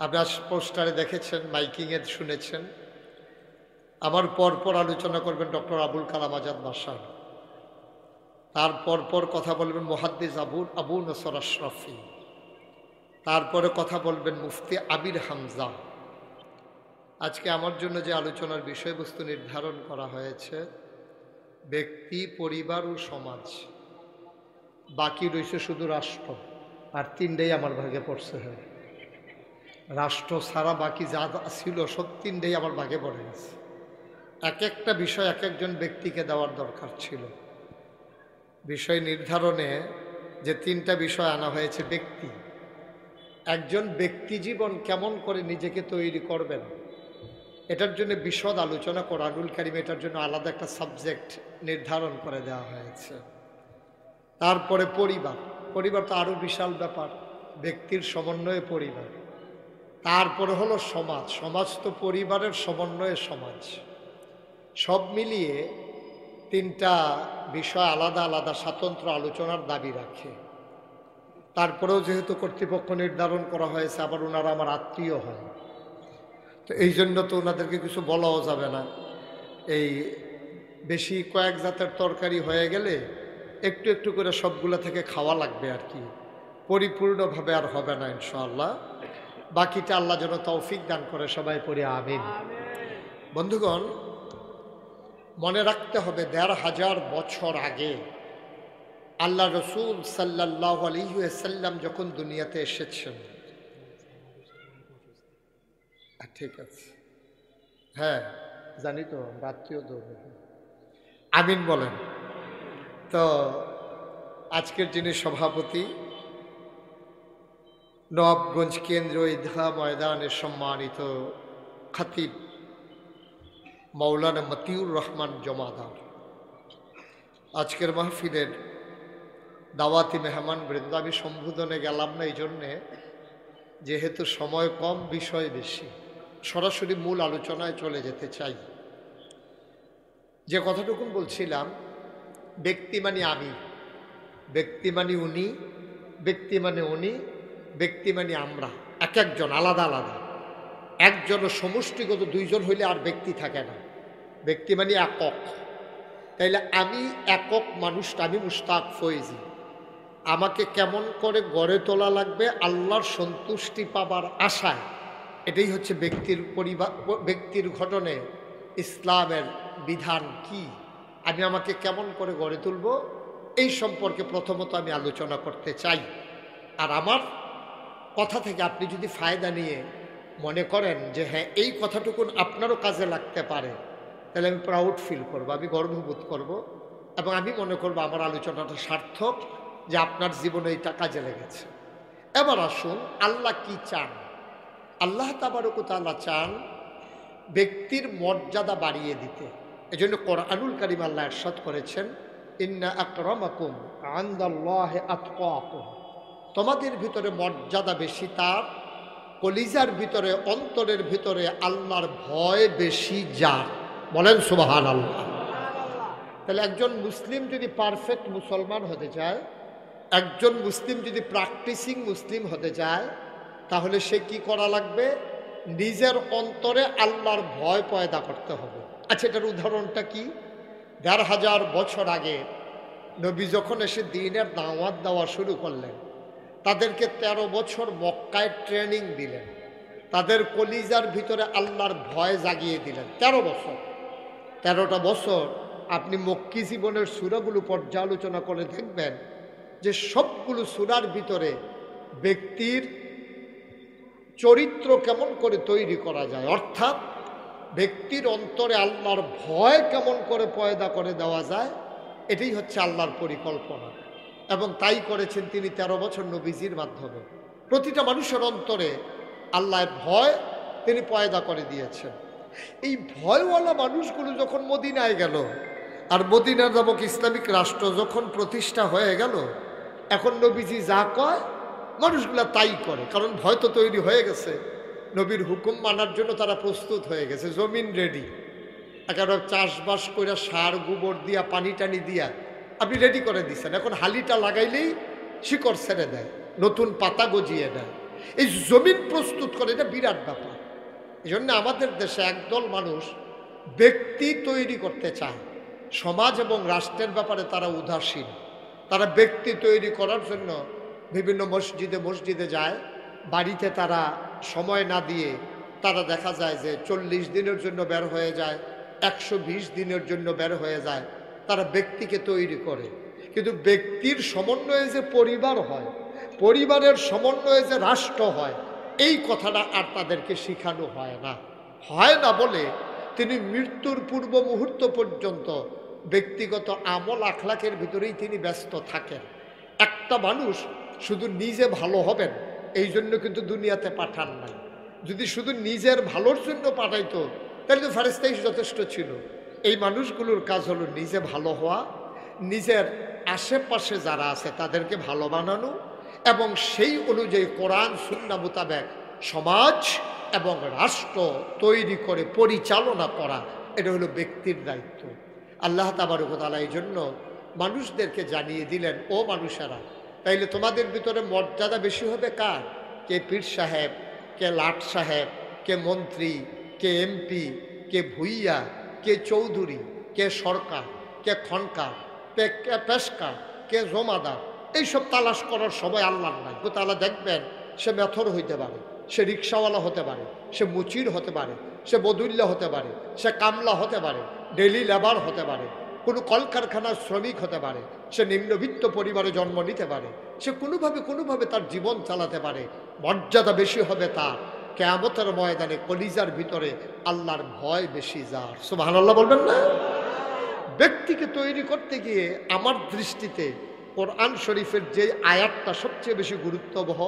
আপনার পোস্টারে দেখেছেন, মাইকিংয়ে শুনেছেন। আমার পরপর আলোচনা করবেন ডক্টর আবুল কালাম আজাদ বাসার, তার পরপর কথা বলবেন মুহাদ্দিস আবু নসর আশরাফি, তারপরে কথা বলবেন মুফতি আবির হামজা। আজকে আমার জন্য যে আলোচনার বিষয়বস্তু নির্ধারণ করা হয়েছে, ব্যক্তি, পরিবার ও সমাজ। বাকি রয়েছে শুধু রাষ্ট্র, আর তিনটেই আমার ভাগে পড়ছে। হয় রাষ্ট্র ছাড়া বাকি যা ছিল সব তিনটেই আমার ভাগে পড়ে গেছে। এক একটা বিষয় এক একজন ব্যক্তিকে দেওয়ার দরকার ছিল। বিষয় নির্ধারণে যে তিনটা বিষয় আনা হয়েছে, ব্যক্তি, একজন ব্যক্তি জীবন কেমন করে নিজেকে তৈরি করবেন, এটার জন্য বিশদ আলোচনা কোরআনুল কারীম, এটার জন্য আলাদা একটা সাবজেক্ট নির্ধারণ করে দেওয়া হয়েছে। তারপরে পরিবার, পরিবার তো আরও বিশাল ব্যাপার, ব্যক্তির সমন্বয়ে পরিবার। তারপরে হলো সমাজ, সমাজ তো পরিবারের সমন্বয়ে সমাজ। সব মিলিয়ে তিনটা বিষয় আলাদা আলাদা স্বতন্ত্র আলোচনার দাবি রাখে। তারপরেও যেহেতু কর্তৃপক্ষ নির্ধারণ করা হয়েছে, আবার ওনারা আমার আত্মীয় হয়, তো এই জন্য তো ওনাদেরকে কিছু বলাও যাবে না। এই বেশি কয়েক জাতের তরকারি হয়ে গেলে একটু একটু করে সবগুলো থেকে খাওয়া লাগবে আর কি, পরিপূর্ণভাবে আর হবে না ইনশাআল্লাহ। বাকিটা আল্লাহ যেন তৌফিক দান করে, সবাই পড়ে আমিন। বন্ধুগণ, মনে রাখতে হবে ১৫০০ বছর আগে আল্লাহ রসুল সাল্লাল্লাহু আলাইহি ওয়াসাল্লাম যখন দুনিয়াতে এসেছেন, ঠিক আছে, হ্যাঁ জানি তো, রাত্রিও দৌড়, আমিন বলেন। তো আজকের যিনি সভাপতি, নবাবগঞ্জ কেন্দ্র ঈদগাহ ময়দানের সম্মানিত খতিব মাওলানা মতিউর রহমান জমাদার, আজকের মাহফিলের দাওয়াতি মেহমান বৃন্দ, আমি সম্বোধনে গেলাম না এই জন্যে, যেহেতু সময় কম, বিষয় বেশি, সরাসরি মূল আলোচনায় চলে যেতে চাই। যে কথাটুকু বলছিলাম, ব্যক্তি মানে আমি, ব্যক্তি মানে উনি, ব্যক্তি মানে উনি, ব্যক্তি মানে আমরা, এক একজন আলাদা আলাদা। একজন সমষ্টিগত, দুইজন হইলে আর ব্যক্তি থাকে না, ব্যক্তি মানে একক। তাইলে আমি একক মানুষটা, আমি মুশতাক ফয়েজি, আমাকে কেমন করে গড়ে তোলা লাগবে আল্লাহর সন্তুষ্টি পাবার আশায়, এটাই হচ্ছে ব্যক্তির পরিবার, ব্যক্তির ঘটনে ইসলামের বিধান কি, আমি আমাকে কেমন করে গড়ে তুলব, এই সম্পর্কে প্রথমত আমি আলোচনা করতে চাই। আর আমার কথা থেকে আপনি যদি ফায়দা নিয়ে মনে করেন যে হ্যাঁ এই কথাটুকুন আপনারও কাজে লাগতে পারে, তাহলে আমি প্রাউড ফিল করব, আমি গর্ববোধ করব, এবং আমি মনে করব আমার আলোচনাটা সার্থক, যে আপনার জীবনে এটা কাজে লেগেছে। এবার আসুন, আল্লাহ কি চান? আল্লাহ তাবারক ওয়া তাআলা চান ব্যক্তির মর্যাদা বাড়িয়ে দিতে। এজন্য কোরআনুল কারীম আল্লাহ ইরশাদ করেছেন, ইন্না আকরামাকুম ইনদাল্লাহি আতকাকুম, তোমাদের ভিতরে মর্যাদা বেশি তার কলিজার ভিতরে, অন্তরের ভিতরে আল্লাহর ভয় বেশি যার। বলেন সুবহানাল্লাহ। তাহলে একজন মুসলিম যদি পারফেক্ট মুসলমান হতে চায়, একজন মুসলিম যদি প্র্যাকটিসিং মুসলিম হতে চায়, তাহলে সে কি করা লাগবে? নিজের অন্তরে আল্লাহর ভয় পয়দা করতে হবে। আচ্ছা, এটার উদাহরণটা কি? ১৫০০ বছর আগে নবী যখন এসে দ্বীনের দাওয়াত দেওয়া শুরু করলেন, তাদেরকে ১৩ বছর মক্কায় ট্রেনিং দিলেন, তাদের কলিজার ভিতরে আল্লাহর ভয় জাগিয়ে দিলেন। ১৩ বছর, ১৩টা বছর আপনি মক্কি জীবনের সূরাগুলো পর্যালোচনা করে দেখবেন যে সবগুলো সূরার ভিতরে ব্যক্তির চরিত্র কেমন করে তৈরি করা যায়, অর্থাৎ ব্যক্তির অন্তরে আল্লাহর ভয় কেমন করে পয়দা করে দেওয়া যায়, এটাই হচ্ছে আল্লাহর পরিকল্পনা। এবং তাই করেছেন তিনি ১৩ বছর নবীজির মাধ্যমে। প্রতিটা মানুষের অন্তরে আল্লাহর ভয় তিনি পয়দা করে দিয়েছেন। এই ভয়ওয়ালা মানুষগুলো যখন মদিনায় গেল, আর মদিনা নামক ইসলামিক রাষ্ট্র যখন প্রতিষ্ঠা হয়ে গেল, এখন নবীজি যা কয় মানুষগুলা তাই করে, কারণ ভয় তো তৈরি হয়ে গেছে। নবীর হুকুম মানার জন্য তারা প্রস্তুত হয়ে গেছে, জমিন রেডি, একেবারে চাষবাস করে সার গোবর দিয়া পানি টানি দিয়া আপনি রেডি করে দিচ্ছেন। এখন হালিটা লাগাইলেই শিকড় ছেড়ে দেয়, নতুন পাতা গজিয়ে দেয়। এই জমিন প্রস্তুত করে, এটা বিরাট ব্যাপার। এই জন্য আমাদের দেশে একদল মানুষ ব্যক্তি তৈরি করতে চায়, সমাজ এবং রাষ্ট্রের ব্যাপারে তারা উদাসীন। তারা ব্যক্তি তৈরি করার জন্য বিভিন্ন মসজিদে যায়, বাড়িতে তারা সময় না দিয়ে তারা দেখা যায় যে 40 দিনের জন্য বের হয়ে যায়, 120 দিনের জন্য বের হয়ে যায়। তারা ব্যক্তিকে তৈরি করে, কিন্তু ব্যক্তির সমন্বয়ে যে পরিবার হয়, পরিবারের সমন্বয়ে যে রাষ্ট্র হয়, এই কথাটা আর তাদেরকে শেখানো হয় না বলে তিনি মৃত্যুর পূর্ব মুহূর্ত পর্যন্ত ব্যক্তিগত আমল আখলাকের ভিতরেই তিনি ব্যস্ত থাকেন। একটা মানুষ শুধু নিজে ভালো হবেন এই জন্য কিন্তু দুনিয়াতে পাঠান নাই। যদি শুধু নিজের ভালোর জন্য পাঠাইতো তাহলে তো ফেরেশতাই যথেষ্ট ছিল। এই মানুষগুলোর কাজ হলো নিজে ভালো হওয়া, নিজের আশেপাশে যারা আছে তাদেরকে ভালো বানানো, এবং সেই অনুযায়ী কোরআন সুন্নাহ মোতাবেক সমাজ এবং রাষ্ট্র তৈরি করে পরিচালনা করা। এটা হলো ব্যক্তির দায়িত্ব। আল্লাহ তাবারক ওয়া তাআলা এই জন্য মানুষদেরকে জানিয়ে দিলেন, ও মানুষেরা, তাইলে তোমাদের ভিতরে মর্যাদা বেশি হবে কার? কে পীর সাহেব, কে লাট সাহেব, কে মন্ত্রী, কে এমপি, কে ভুইয়া, কে চৌধুরী, কে সরকার, কে খনকার, কে পেশকার, কে জমাদার। এইসব তালাশ করার সময় আল্লাহর নাই। তাআলা দেখবেন সে মেথর হইতে পারে, সে রিক্সাওয়ালা হতে পারে, সে মুচির হতে পারে, সে বদুল্লা হতে পারে, সে কামলা হতে পারে, ডেলি লেবার হতে পারে, কোনো কলকারখানার শ্রমিক হতে পারে, সে নিম্নবিত্ত পরিবারে জন্ম নিতে পারে, সে কোনোভাবে তার জীবন চালাতে পারে। মর্যাদা বেশি হবে তার কিয়ামতের ময়দানে কলিজার ভিতরে আল্লাহর ভয় বেশি যার। সুবহানাল্লাহ বলবেন না? ব্যক্তিকে তৈরি করতে গিয়ে আমার দৃষ্টিতে কোরআন শরীফের যে আয়াতটা সবচেয়ে বেশি গুরুত্ববহ,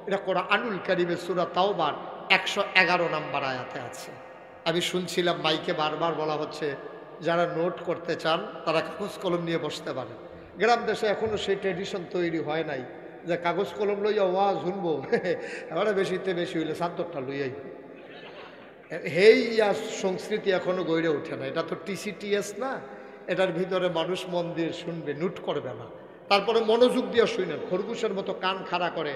এটা কোরআনুল কারীমের সূরা তাওবার 111 নম্বর আয়াতে আছে। আমি শুনছিলাম মাইকে বারবার বলা হচ্ছে যারা নোট করতে চান তারা কাগজ কলম নিয়ে বসতে পারেন। গ্রাম দেশে এখনও সেই ট্রেডিশন তৈরি হয় নাই যে কাগজ কলম লইয়া ওয়াজ শুনবো, এবারে বেশিতে বেশি হইলে সান্তরটা লইয়াই। হেই সংস্কৃতি এখনো গড়ে ওঠে না। এটা তো TCTS না, এটার ভিতরে মানুষ মন দিয়ে শুনবে, নোট করবে না। তারপরে মনোযোগ দিয়ে শুনেন, খরগোশের মতো কান খাড়া করে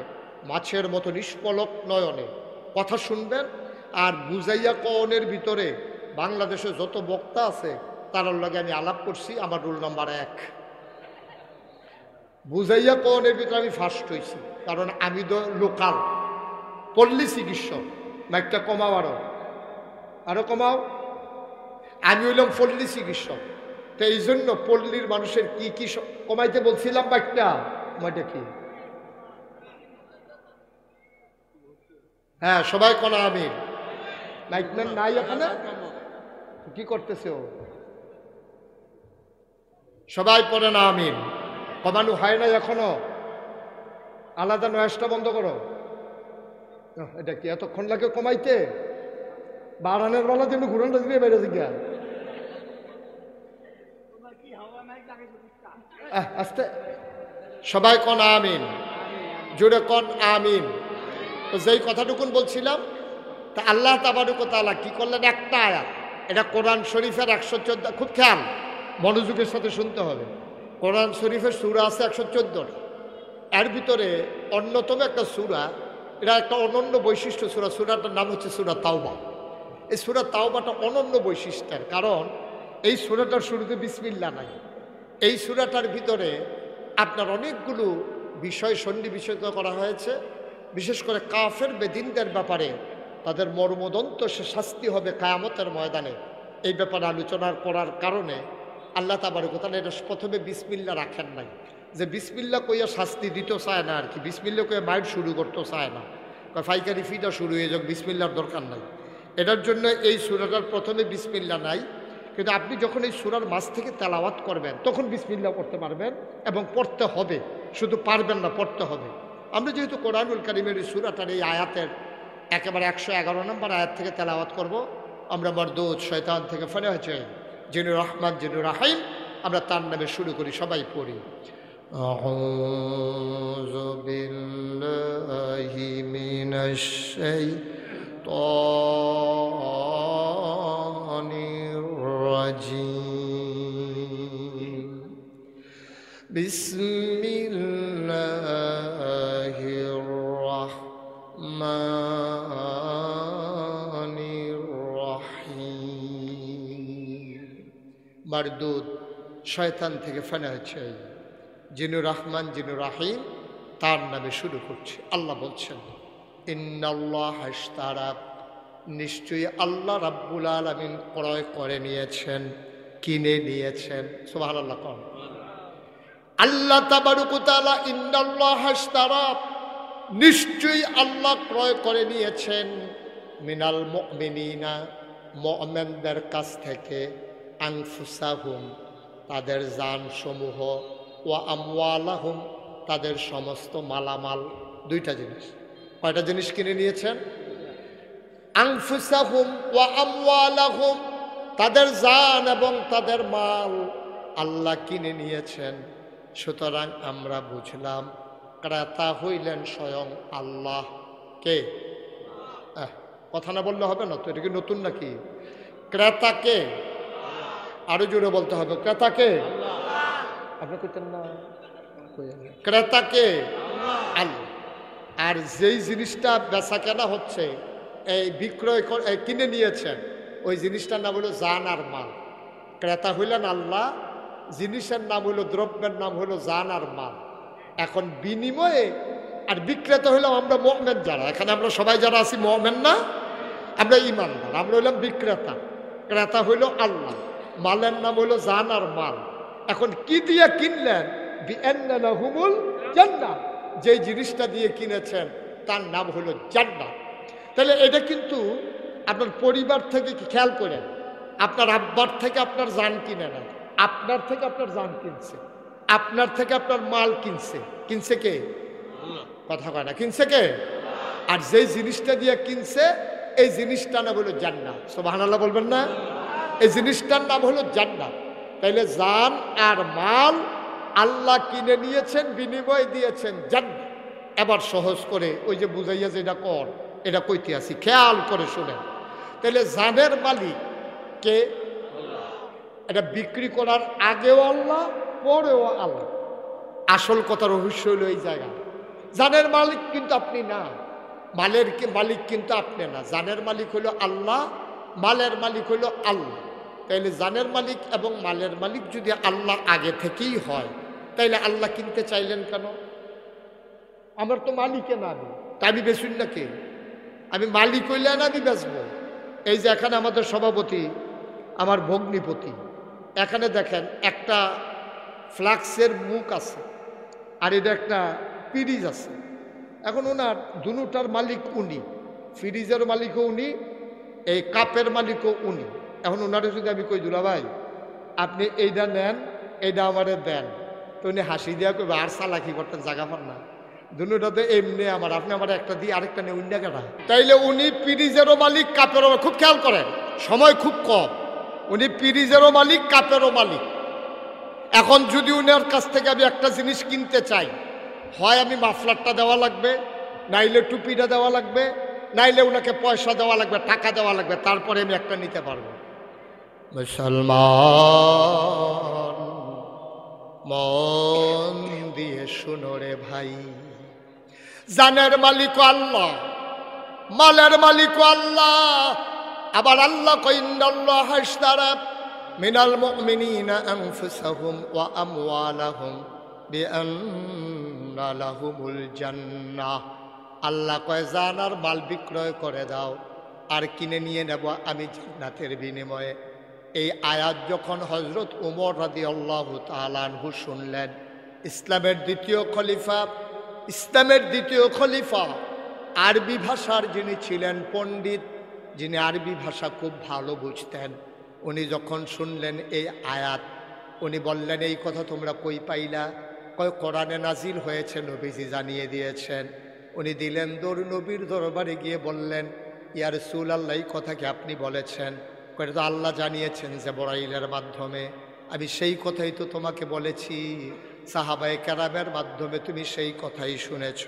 মাছের মতো নিষ্পলক নয়নে কথা শুনবেন। আর বুঝাইয়া কওনের ভিতরে বাংলাদেশে যত বক্তা আছে তার লগে আমি আলাপ করছি, আমার রোল নাম্বার 1। বুঝাইয়া কওনের ভিতরে আমি ফার্স্ট হয়েছি, কারণ আমি তো লোকাল পল্লী চিকিৎসক। মাইকটা কমাও, আরো কমাও। আমি হইলাম পল্লী চিকিৎসক, তো এই জন্য পল্লীর মানুষের কি কি কমাইতে বলছিলাম। মাইকটা কি? হ্যাঁ, সবাই কোনা আমিন। মাইকম্যান নাই এখানে? কি করতেছে ও? সবাই পড়ে না আমিন। কমানো হয় নাই এখনো? আলাদা নয়েজটা বন্ধ করো। এটা কি এতক্ষণ লাগে কমাইতে? বাড়ানোর বেলা যেন ঘুরানটা দিয়ে বেড়ে গিয়া আস্তে। সবাই কন আমিন, জোরে কন আমিন। তো যেই কথাটুকুন বলছিলাম, তা আল্লাহ তাবারক ওয়া তাআলা কি করলেন? একটা আয়াত, এটা কোরআন শরীফের 114। খুব খেয়াল, মনোযোগের সাথে শুনতে হবে। কোরআন শরীফের সূরা আছে 114। এর ভিতরে অন্যতম একটা সূরা, এটা একটা অনন্য বৈশিষ্ট্য সূরা। সূরাটার নাম হচ্ছে সূরা তাওবা। এই সূরা তাওবাটা অনন্য বৈশিষ্ট্যের, কারণ এই সূরাটার শুরুতে বিসমিল্লাহ নাই। এই সূরাটার ভিতরে আপনার অনেকগুলো বিষয় সন্নিবেশিত করা হয়েছে। বিশেষ করে কাফের বেদিনদের ব্যাপারে তাদের মর্মদন্ত সে শাস্তি হবে কিয়ামতের ময়দানে, এই ব্যাপারে আলোচনা করার কারণে আল্লাহ তাবারক ওয়া তাআলা এটা প্রথমে বিসমিল্লাহ রাখেন নাই, যে বিসমিল্লাহ কইয়া শাস্তি দিতে চায় না আর কি, বিসমিল্লাহ কইয়া মাইর শুরু করতে চায় না, ফাইকারি ফিটা শুরু হয়ে যাক, বিসমিল্লাহর দরকার নাই। এটার জন্য এই সূরাটার প্রথমে বিসমিল্লাহ নাই। কিন্তু আপনি যখন এই সূরার মাঝ থেকে তেলাওয়াত করবেন তখন বিসমিল্লাহ করতে পারবেন, এবং পড়তে হবে, শুধু পারবেন না, পড়তে হবে। আমরা যেহেতু কোরআনুল কারীমের এই সূরাটার এই আয়াতের একেবারে 111 নম্বর আয়াত থেকে তেলাওয়াত করব, আমরা মারদুদ শয়তান থেকে ফেরা হয়েছে যিনি রহমান যিনি রাহিম, আমরা তার নামে শুরু করি। সবাই পড়ি। আউযু বিল্লাহি মিনাশ শাইতানির রাজিম। বিসমিল্লাহির রাহমানির মারদুদ, শয়তান থেকে ফানা হচ্ছে। জিনুর রহমান জিনুর রাহিম তার নামে শুরু করছে। আল্লাহ বলছেন ইন্নাল্লাহ ইশতারা, নিশ্চয়ই আল্লাহ রাব্বুল আলামিন ক্রয় করে নিয়েছেন, কিনে নিয়েছেন। সুবহানাল্লাহ। কোন আল্লাহ তাবারক ওয়া তাআলা ইন্নাল্লাহ ইশতারা, নিশ্চয়ই আল্লাহ ক্রয় করে নিয়েছেন মিনাল মুমিনিনা, মুমিনদের কাছ থেকে, আনফুসাহুম, তাদের জান সমূহ, ওয়া আমওয়ালাহুম, তাদের সমস্ত মালামাল। দুইটা জিনিস। কয়টা জিনিস কিনে নিয়েছেন? আনফুসাহুম ওয়া আমওয়ালাহুম, তাদের জান এবং তাদের মাল আল্লাহ কিনে নিয়েছেন। সুতরাং আমরা বুঝলাম ক্রেতা হইলেন স্বয়ং আল্লাহ। কে? কথা না বললে হবে না তো, এটা কি নতুন নাকি? ক্রেতাকে আরো জোরে বলতে হবে, ক্রেতাকে। আপনি কইতেন না? ক্রেতাকে আল্লাহ। আর যেই জিনিসটা বেচা কেনা হচ্ছে, এই বিক্রয় কিনে নিয়েছেন, ওই জিনিসটার নাম হলো জান আর মাল। ক্রেতা হইলেন আল্লাহ, জিনিসের নাম হলো, দ্রব্যের নাম হলো জান আর মাল। এখন বিনিময়ে আর বিক্রেতা হইলাম আমরা মুমিন যারা, এখানে আমরা সবাই যারা আছি মুমিন না, আমরা ঈমানদার, আমরা হইলাম বিক্রেতা। ক্রেতা হইল আল্লাহ, মালের নাম হইল জান আর মাল। এখন কি দিয়ে কিনলেন? বিআন্না লাহুমুল জান্নাহ, যে জিনিসটা দিয়ে কিনেছেন তার নাম হলো জান্নাত। তাহলে এটা কিন্তু আপনার পরিবার থেকে খেয়াল করেন, আপনার আব্বার থেকে আপনার জান কিনে নেন, আপনার থেকে আপনার জান কিনছে, আপনার থেকে আপনার মাল কিনছে। কিনছে কে? কথা কয় না, কিনছে কে? আর যেই জিনিসটা দিয়ে কিনছে এই জিনিসটার নাম হলো জান্নাত। সুবহানাল্লাহ বলবেন না? এই জিনিসটার নাম হলো জান্নাত। তাইলে জান আর মাল আল্লাহ কিনে নিয়েছেন, বিনিময় দিয়েছেন জান্নাত। এবার সহজ করে ওই যে বুঝাইয়া যে এটা কর, এটা কইতে আসি, খেয়াল করে শুনেন। তাহলে জানের মালিক কে? এটা বিক্রি করার আগেও আল্লাহ, পরেও আল্লাহ। আসল কথা রহস্য হইল এই জায়গা। জানের মালিক কিন্তু আপনি না, মালের মালিক কিন্তু আপনি না। জানের মালিক হলো আল্লাহ, মালের মালিক হলো আল্লাহ। তাইলে জানের মালিক এবং মালের মালিক যদি আল্লাহ আগে থেকেই হয়, তাইলে আল্লাহ কিনতে চাইলেন কেন? আমার তো মালিকে না, আমি তা আমি বেচুন না কে? আমি মালিক হইলে না আমি বেচবো। এই যে এখানে আমাদের সভাপতি, আমার ভগ্নিপতি, এখানে দেখেন একটা ফ্লাক্সের মুখ আছে, আর এটা একটা ফ্রিজ আছে। এখন ওনার দুটার মালিক উনি, ফ্রিজের মালিকও উনি, এই কাপের মালিকও উনি। এখন ওনারে যদি আমি কই দুলা ভাই আপনি এইটা নেন, এইটা আমারে দেন, তো উনি হাসি দেওয়া করবে, আর চালাকি করতেন, জায়গা পান না। দুটা তো এমনি আমার, আপনি আমার একটা দিয়ে আরেকটা নেই উন্ডা কাটা। তাইলে উনি ফ্রিজেরও মালিক, কাপেরও। খুব খেয়াল করেন, সময় খুব কম। উনি ফ্রিজেরও মালিক, কাপেরও মালিক। এখন যদি উনার কাছ থেকে আমি একটা জিনিস কিনতে চাই, হয় আমি মাফলারটা দেওয়া লাগবে, নাইলে টুপিটা দেওয়া লাগবে, নাইলে উনাকে পয়সা দেওয়া লাগবে, টাকা দেওয়া লাগবে, তারপরে আমি একটা নিতে পারবো। মুসলমান মন দিয়ে শুনো রে ভাই, জানের মালিক আল্লাহ, মালের মালিক আল্লাহ। আবার আল্লাহ কইন্নাল্লাহ ইশতারা মিনাল মুমিনিনা আনফুসাহুম ওয়া আমওয়ালাহুম বিআন্না লাহুমুল জান্নাহ। আল্লাহ কয় জান আর মাল বিক্রয় করে দাও, আর কিনে নিয়ে নেব আমি জান্নাতের বিনিময়ে। এই আয়াত যখন হযরত ওমর রাদিয়াল্লাহু তাআলা আনহু শুনলেন, ইসলামের দ্বিতীয় খলিফা, আরবি ভাষার যিনি ছিলেন পণ্ডিত, যিনি আরবি ভাষা খুব ভালো বুঝতেন, উনি যখন শুনলেন এই আয়াত, উনি বললেন এই কথা তোমরা কই পাইলা? কয় কোরআনে নাজিল হয়েছে, নবীজি জানিয়ে দিয়েছেন। উনি দিলেন দৌড়, নবীর দরবারে গিয়ে বললেন ইয়া রাসূলুল্লাহ, এই কথা কি আপনি বলেছেন? কয় তো আল্লাহ জানিয়েছেন জিবরাইলের মাধ্যমে। আমি সেই কথাই তো তোমাকে বলেছি, সাহাবায়ে কেরামের মাধ্যমে তুমি সেই কথাই শুনেছ।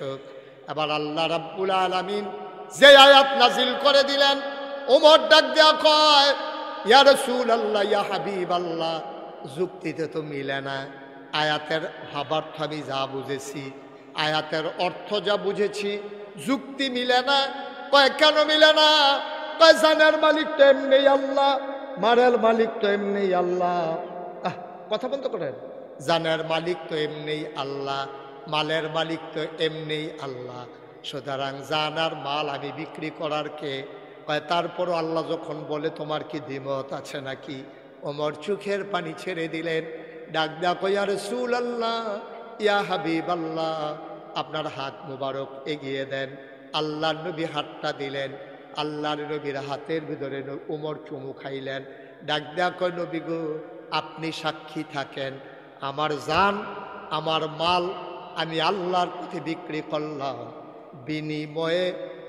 এবার আল্লাহ রাব্বুল আলামিন যে আয়াত নাজিল করে দিলেন, ওমর ডাক দেয়া কয় ইয়া রাসূলুল্লাহ, ইয়া হাবিবাল্লাহ, যুক্তিতে তো মিলে না। আয়াতের ভাবার্থ আমি যা বুঝেছি, আয়াতের অর্থ যা বুঝেছি, যুক্তি মিলে না। কয় কেন মিলে না? কয় জানের মালিক তো এমনি আল্লাহ, মালের মালিক তো এমনি আল্লাহ। কথা বন্ধ করেন। জানের মালিক তো এমনি আল্লাহ, মালের মালিক তো এমনি আল্লাহ, সুতরাং জান আর মাল আমি বিক্রি করার কে? তারপরও আল্লাহ যখন বলে তোমার কি দ্বিমত আছে নাকি, ওমর চোখের পানি ছেড়ে দিলেন, ডাক ডাক ইয়া রাসূলুল্লাহ, ইয়া হাবিবাল্লাহ, আপনার হাত মুবারক এগিয়ে দেন। আল্লাহর নবী হাতটা দিলেন, আল্লাহর নবীর হাতের ভিতরে ওমর চুমু খাইলেন। ডাক ডাক নবী গো, আপনি সাক্ষী থাকেন, আমার জান আমার মাল আমি আল্লাহর পথে বিক্রি করলাম, বিনিময়ে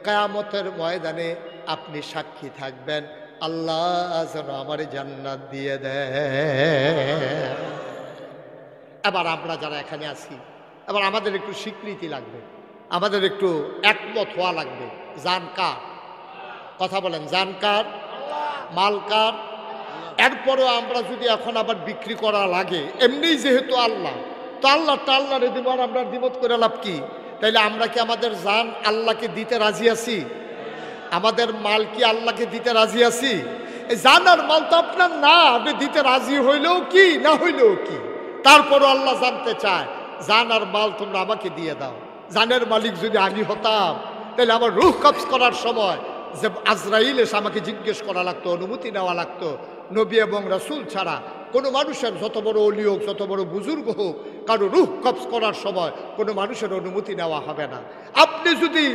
কিয়ামতের ময়দানে আপনি সাক্ষী থাকবেন, আল্লাহ যেন আমার জান্নাত দিয়ে দেয়। এবার আমরা যারা এখানে আছি, এবার আমাদের একটু স্বীকৃতি লাগবে, আমাদের একটু একমত হওয়া লাগবে। জান কার? কথা বলেন, জান কার? মাল কার? এরপরও আমরা যদি এখন আবার বিক্রি করা লাগে, এমনি যেহেতু আল্লাহ, তো আল্লাহরে দিব আর আমরা দ্বিমত করে লাভ কি? তাইলে আমরা কি আমাদের জান আল্লাহকে দিতে রাজি আছি? আমাদের মাল কি আল্লাহকে দিতে রাজি আছি? এই জান আর মাল তো আপনার না, আপনি দিতে রাজি হইলেও কি না হইলেও কি, তারপরও আল্লাহ জানতে চায় জান আর মাল তোমরা আমাকে দিয়ে দাও। জানের মালিক যদি আমি হতাম, তাহলে আমার রূহ কবজ করার সময় যে আজরাইল এসে আমাকে জিজ্ঞেস করা লাগতো, অনুমতি নেওয়া লাগতো। নবী এবং রাসূল ছাড়া কোনো মানুষের, যত বড় ওলি হোক, যত বড় বুজুর্গ হোক, কারো রূহ কবজ করার সময় কোনো মানুষের অনুমতি নেওয়া হবে না। আপনি যদি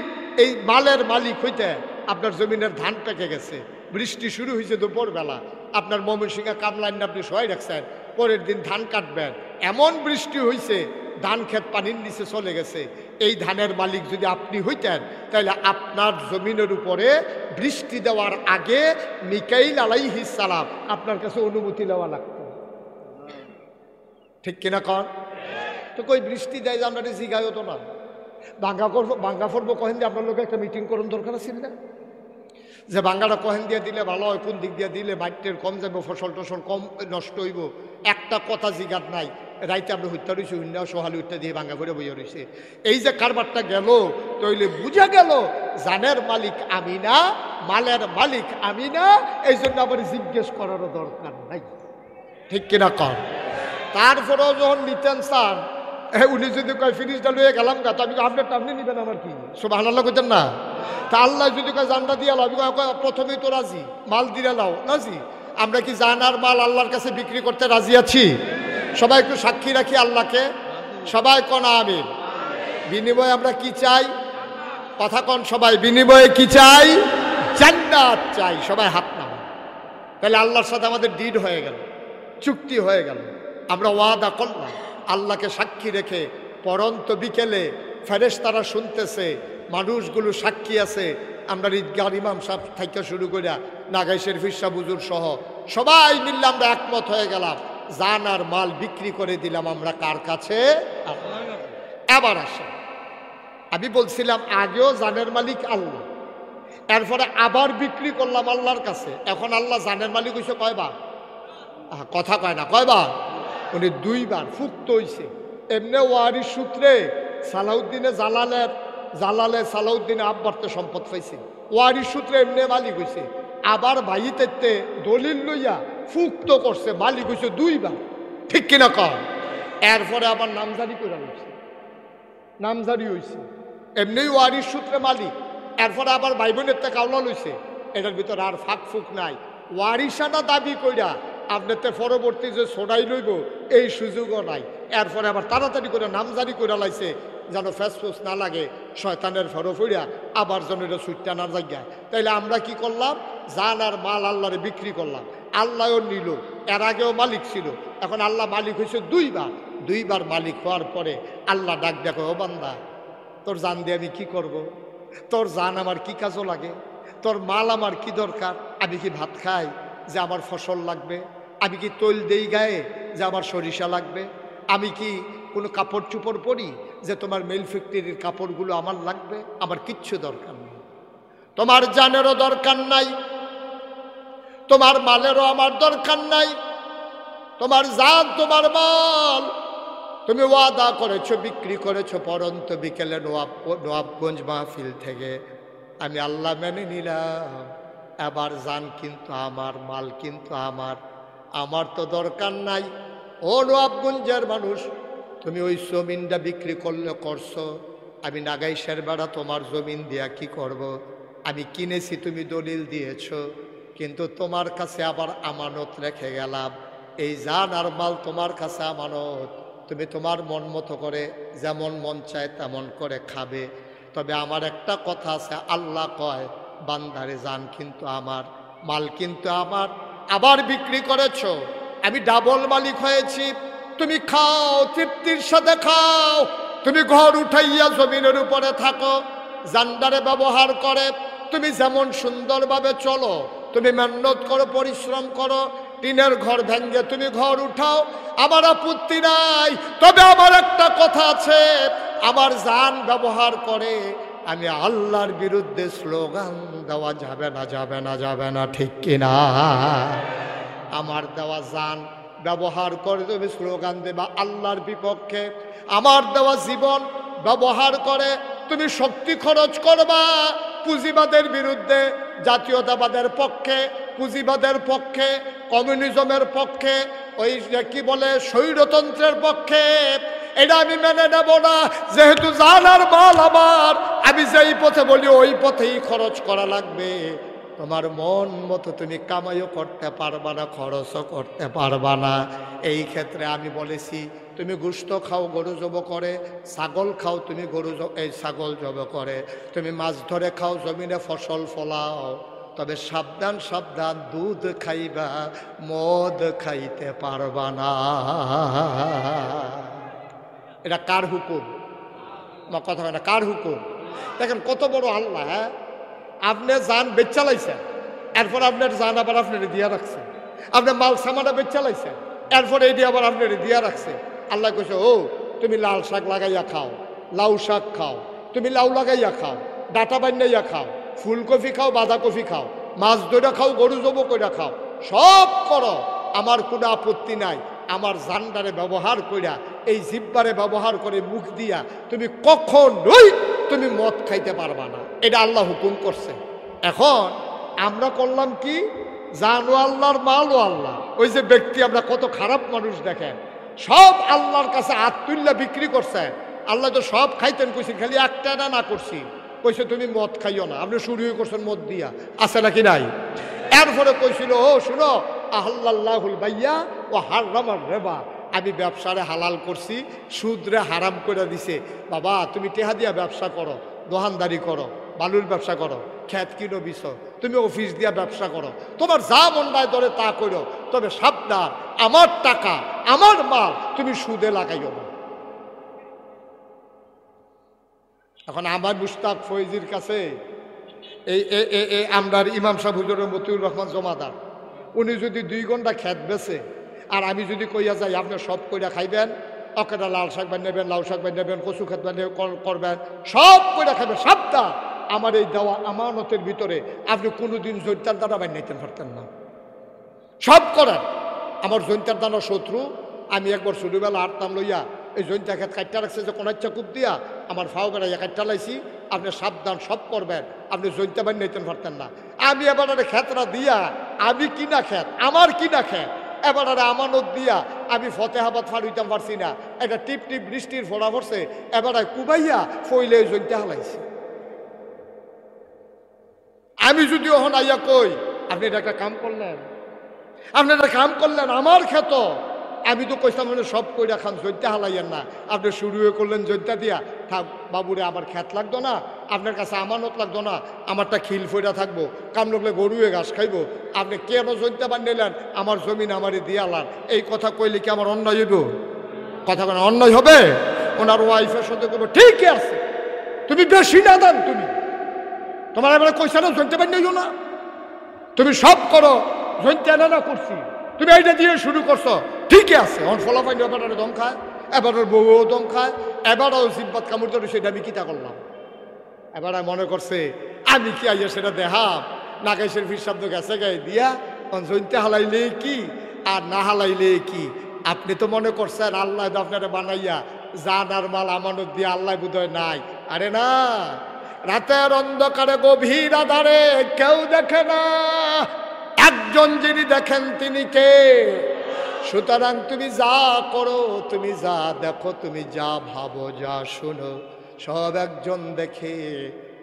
এই মালের মালিক হইতে, আপনার জমিনের ধান পেকে গেছে, বৃষ্টি শুরু হয়েছে দুপুরবেলা, আপনার ময়মনসিংহে কামলাইন আপনি সহায় রাখছেন, পরের দিন ধান কাটবেন, এমন বৃষ্টি হয়েছে ধান ক্ষেত পানির নিচে চলে গেছে, এই ধানের মালিক যদি আপনি হইতেন, তাহলে আপনার জমিনের উপরে বৃষ্টি দেওয়ার আগে মিকাইল আলাইহিস সালাম আপনার কাছে অনুমতি নেওয়া লাগতো, ঠিক কিনা কন? তো কই বৃষ্টি দেয় যে আমরা জিগায় হতো না, বাঙ্গা ফরবো কহেন দিয়ে আপনার লোক একটা মিটিং করুন দরকার আছে না, যে বাঙ্গাটা কহেন দিয়ে দিলে ভালো হয়, কোন দিক দিয়ে দিলে বাইটের কম যাবে, ফসল টসল কম নষ্ট হইব, একটা কথা জিগাত নাই। রাইতে আমরা হত্যা রয়েছি, হইনা সোহালি হত্যা দিয়ে ভাঙ্গা করে বইয়া রয়েছে। এই যে কারবারটা গেল, তইলে বুঝা গেল জানের মালিক আমি না, মালের মালিক আমি না, এই জন্য আবার জিজ্ঞেস করারও দরকার নাই, ঠিক কিনা কন? তারপরেও যখন নিতেন চান, উনি যদি কয় ফিনিশটা লইয়ে গেলাম গা, তো আমি আপনার টামনি নিবেন আমার কি? সুবহানাল্লাহ কইতেন না? তা আল্লাহ যদি কয় জানটা দিয়ে লাও, আমি প্রথমেই তো রাজি, মাল দিয়ে লাও, রাজি। আমরা কি জান আর মাল আল্লাহর কাছে বিক্রি করতে রাজি আছি? সবাই একটু সাক্ষী রাখি আল্লাহকে, সবাই কন আমিন। বিনিময়ে আমরা কি চাই? কথা কন সবাই, বিনিময়ে কি চাই? জান্নাত চাই। সবাই হাত নামান। তাহলে আল্লাহর সাথে আমাদের ডিড হয়ে গেল, চুক্তি হয়ে গেল, আমরা ওয়াদা করলাম। আল্লাহকে সাক্ষী রেখে পরন্ত বিকেলে ফেরেশতারা শুনতেছে, মানুষগুলো সাক্ষী আছে, আমরা ঈদগাহ ইমাম সাহেব থেকে শুরু করে নাগাই শরীফ শাহ হুজুর সহ সবাই মিললে আমরা একমত হয়ে গেলাম, জান আর মাল বিক্রি করে দিলাম আমরা কার কাছে? এবার আসে, আমি বলছিলাম আগেও জানের মালিক আল্লাহ, এরপরে আবার বিক্রি করলাম আল্লাহর কাছে। এখন আল্লাহ জানের মালিক হয়েছে কয়বার? কথা কয় না, কয়বার? উনি দুইবার ফুক্ত হইছে। এমনি ওয়ারিশ সূত্রে সালাউদ্দিনে জালালে সালাউদ্দিনে আব্বারতে সম্পদ পাইছে, ওয়ারিশ সূত্রে এমনি মালিক হয়েছে। আবার ভাইতে দলিল লইয়া ফুক্ত করছে, মালিক হয়েছে দুইবার, ঠিক কিনা কর? এরপরে আবার নামজারি করে হয়েছে, নামজারি হয়েছে, এমনি ওয়ারিশ সূত্রে মালিক। এরপরে আবার ভাই বোনের থেকে কাউলা লইছে, এটার ভিতরে আর ফাঁক ফুক নাই। ওয়ারিশানা দাবি কইরা আপনার পরবর্তী যে সোনাই লইব এই সুযোগও নাই। এরপরে আবার তাড়াতাড়ি করে নামজারি করে লাইছে, যেন ফেসফুস না লাগে, শয়তানের ফরো ফইরা আবার যেন এটা সুইটটা না জায়গায়। তাইলে আমরা কি করলাম? জান আর মাল আল্লাহরে বিক্রি করলাম, আল্লাহও নিল, এর আগেও মালিক ছিল, এখন আল্লাহ মালিক হয়েছে দুইবার। দুইবার মালিক হওয়ার পরে আল্লাহ ডাক দেখো, ও বান্দা, তোর জান দিয়ে আমি কি করব? তোর জান আমার কি কাজও লাগে? তোর মাল আমার কি দরকার? আমি কি ভাত খাই যে আমার ফসল লাগবে? আমি কি তৈল দেই গায়ে যে আমার সরিষা লাগবে? আমি কি কোনো কাপড় চুপড় পরি যে তোমার মেল ফ্যাক্টরির কাপড়গুলো আমার লাগবে? আমার কিচ্ছু দরকার নেই। তোমার জানেরও দরকার নাই, তোমার মালেরও আমার দরকার নাই। তোমার জান, তোমার মাল তুমি ওয়াদা করেছো, বিক্রি করেছো পরন্ত বিকেলে নওয়াবগঞ্জ মাহফিল থেকে। আমি আল্লাহ মেনে নিলাম, এবার জান কিন্তু আমার, মাল কিন্তু আমার, আমার তো দরকার নাই। ও নবাবগঞ্জের মানুষ, তুমি ওই জমিনটা বিক্রি করলে করছো, আমি নাগাইশের বেড়া তোমার জমিন দিয়া কি করব? আমি কিনেছি, তুমি দলিল দিয়েছ, কিন্তু তোমার কাছে আবার আমানত রেখে গেলাম। এই জান আর মাল তোমার কাছে আমানত, তুমি তোমার মন মতো করে যেমন মন চায় তেমন করে খাবে। তবে আমার একটা কথা আছে, আল্লাহ কয় বান্দারে জান কিন্তু আমার, মাল কিন্তু আমার, আবার বিক্রি করেছ, আমি ডাবল মালিক হয়েছি। তুমি খাও, তৃপ্তির সাথে খাও, তুমি ঘর উঠাইয়া জমিনের উপরে থাকো, জান্ডারে ব্যবহার করে তুমি যেমন সুন্দরভাবে চলো, তুমি মেহনত করো, পরিশ্রম করো, টিনের ঘর ভেঙ্গে তুমি ঘর উঠাও, আমার আপত্তি নাই। তবে আমার একটা কথা আছে, আমার জান ব্যবহার করে আমি আল্লাহর বিরুদ্ধে স্লোগান দেওয়া যাবে না, যাবে না, যাবে না, ঠিক কিনা? আমার দেওয়া জান ব্যবহার করে তুমি স্লোগান দেবা আল্লাহর বিপক্ষে, আমার দেওয়া জীবন ব্যবহার করে তুমি শক্তি খরচ করবা পুঁজিবাদের বিরুদ্ধে, জাতীয়তাবাদের পক্ষে, পুঁজিবাদের পক্ষে, কমিউনিজমের পক্ষে, ওই কি বলে স্বৈরতন্ত্রের পক্ষে। এটা আমি মেনে নেব না। যেহেতু জান আর মাল আমার, আমি যেই পথে বলি ওই পথেই খরচ করা লাগবে। তোমার মন মতো তুমি কামাইও করতে পারবা না, খরচও করতে পারবা না। এই ক্ষেত্রে আমি বলেছি, তুমি গোশত খাও, গরু জব করে, ছাগল খাও, তুমি গরু এই ছাগল জব করে, তুমি মাছ ধরে খাও, জমিনে ফসল ফলাও, তবে সাবধান সাবধান, দুধ খাইবা, মদ খাইতে পারবা না। এটা কার হুকুম? আমার কথা হয় না, কার হুকুম? দেখেন কত বড় আল্লাহ। হ্যাঁ, আপনি জান বেচালাইছেন, এরপর আপনার জান আবার আপনার দিয়া রাখছে, আপনি মাল সামানা বেচালাইছেন, এরপর এই দিয়ে আবার আপনার দিয়া রাখছে। আল্লাহ কইছে, ও তুমি লাল শাক লাগাইয়া খাও, লাউ শাক খাও, তুমি লাউ লাগাইয়া খাও, ডাটা বান্নাইয়া খাও, ফুলকপি খাও, বাঁধাকপি খাও, মাছ ধরে খাও, গরু জব করে খাও, সব করো, আমার কোনো আপত্তি নাই। আমার জানডারে ব্যবহার কইরা, এই জিব্বারে ব্যবহার করে মুখ দিয়া তুমি কখনোই তুমি মদ খাইতে পারবা না। এটা আল্লাহ হুকুম করছে। এখন আমরা করলাম কি? জানও আল্লাহর, মালও আল্লাহ। ওই যে ব্যক্তি, আমরা কত খারাপ মানুষ দেখেন, সব আল্লাহর কাছে আত্মুল্লাহ বিক্রি করছেন। আল্লাহ তো সব খাইতেন, কইছি খালি একটা না করছি, কইছে তুমি মদ খাইও না, আপনি শুরুই করছেন মদ দিয়া, আছে নাকি নাই? এরপরে কইছিল, ও শুনো, আল্লাহুল বাইয়া ও হারামার রেবা, আমি ব্যবসারে হালাল করছি, সুদরে হারাম করে দিছে। বাবা তুমি টেহা দিয়া ব্যবসা করো, দোকানদারি করো, বালুর ব্যবসা করো, খেত কিনো বিছ, তুমি অফিস দিয়া ব্যবসা করো, তোমার যা মন নাই ধরে তা করো, তবে সাবধান, আমার টাকা, আমার মাল তুমি সুদে লাগাইও না। এখন আমার মুশতাক ফৈজির কাছে এই আমরার ইমাম সাহেব হুজুর মতিউর রহমান জমাদার, উনি যদি 2 ঘন্টা খেত বেছে, আর আমি যদি কইয়া যাই আপনি সব কইরা খাইবেন, অকেটা লাল শাক বানিয়েবেন, লাউ শাক বানিয়েবেন, কচু খেত বানিয়ে করবেন, সব কইরা খাইবেন, সাবধান, আমার এই দেওয়া আমানতের ভিতরে আপনি কোনোদিন জৈন্তার দানা বানিয়ে পারতেন না। সব করেন। আমার জৈন্তার দানা শত্রু, আমি একবার ছোটবেলা আটতাম লইয়া এই জৈন্তা খেত কাটটা রাখছে, যে কোন ইচ্ছা কূপ দিয়া আমার ফাও বেড়াইয়া কাটটা লাইছি, আপনি সাবধান, সব করবেন, আপনি জৈন্তা বানিয়ে পারতেন না। আমি এবার খেতরা দিয়া, আমি কিনা খেত, আমার কিনা খেত, এবার আমানত দিয়া আমি ফতেহাবাদ ফাড়ুইতাম পারছি না, একটা টিপ টিপ বৃষ্টির ফোড়া পড়ছে, এবার কুবাইয়া ফইলে জৈন্তা হালাইছি। আমি যদি ওখান আইয়া কই আপনি এটা একটা কাম করলেন, আপনি একটা কাম করলেন, আমার খেত, আমি তো কইতাম মানে সব কইরা খান, জৈন্তা হালাইয়েন না, আপনি শুরু করলেন জৈন্তা দিয়া, থাক বাবুরে আমার খেত লাগতো না, আপনার কাছে আমানত লাগতো না, আমারটা খিল ফইরা থাকবো, কাম লাগলে গরুয়ে ঘাস খাইবো, আপনি কেন জৈন্তা বানিলেন, আমার জমিন আমারে দিয়ালান, এই কথা কইলে কি আমার অন্যায় হইব? কথা কেন অন্যায় হবে? ওনার ওয়াইফের সাথে করবো, ঠিকই আছে, তুমি বেশি না দেন, তুমি তোমার এবারে কইসা না জৈন্তা বানিয়েও না, তুমি সব করো, জৈন্তা না করছি, তুমি এইটা দিয়ে শুরু করছো, ঠিকই আছে। অন ফলাফাইন এবারে দম খায়, এবারের বউও দম খায়, এবারও জিব্বাত কামড় ধরে, সেটা আমি কিতা করলাম? এবার মনে করছে আমি কি আইয়া সেটা দেখাম, নাগাইশের ফির শব্দ গেছে গায়ে দিয়া, জৈন্তা হালাইলে কি আর না হালাইলে কি? আপনি তো মনে করছেন আল্লাহ আপনারা বানাইয়া জান আর মাল আমানত দিয়ে আল্লাহ বোধহয় নাই। আরে না, রাতের অন্ধকারে গভীর আধারে কেউ দেখে না, একজন যিনি দেখেন তিনি কে? সুতরাং তুমি যা করো, তুমি যা দেখো, তুমি যা ভাবো, যা শোনো, সব একজন দেখে,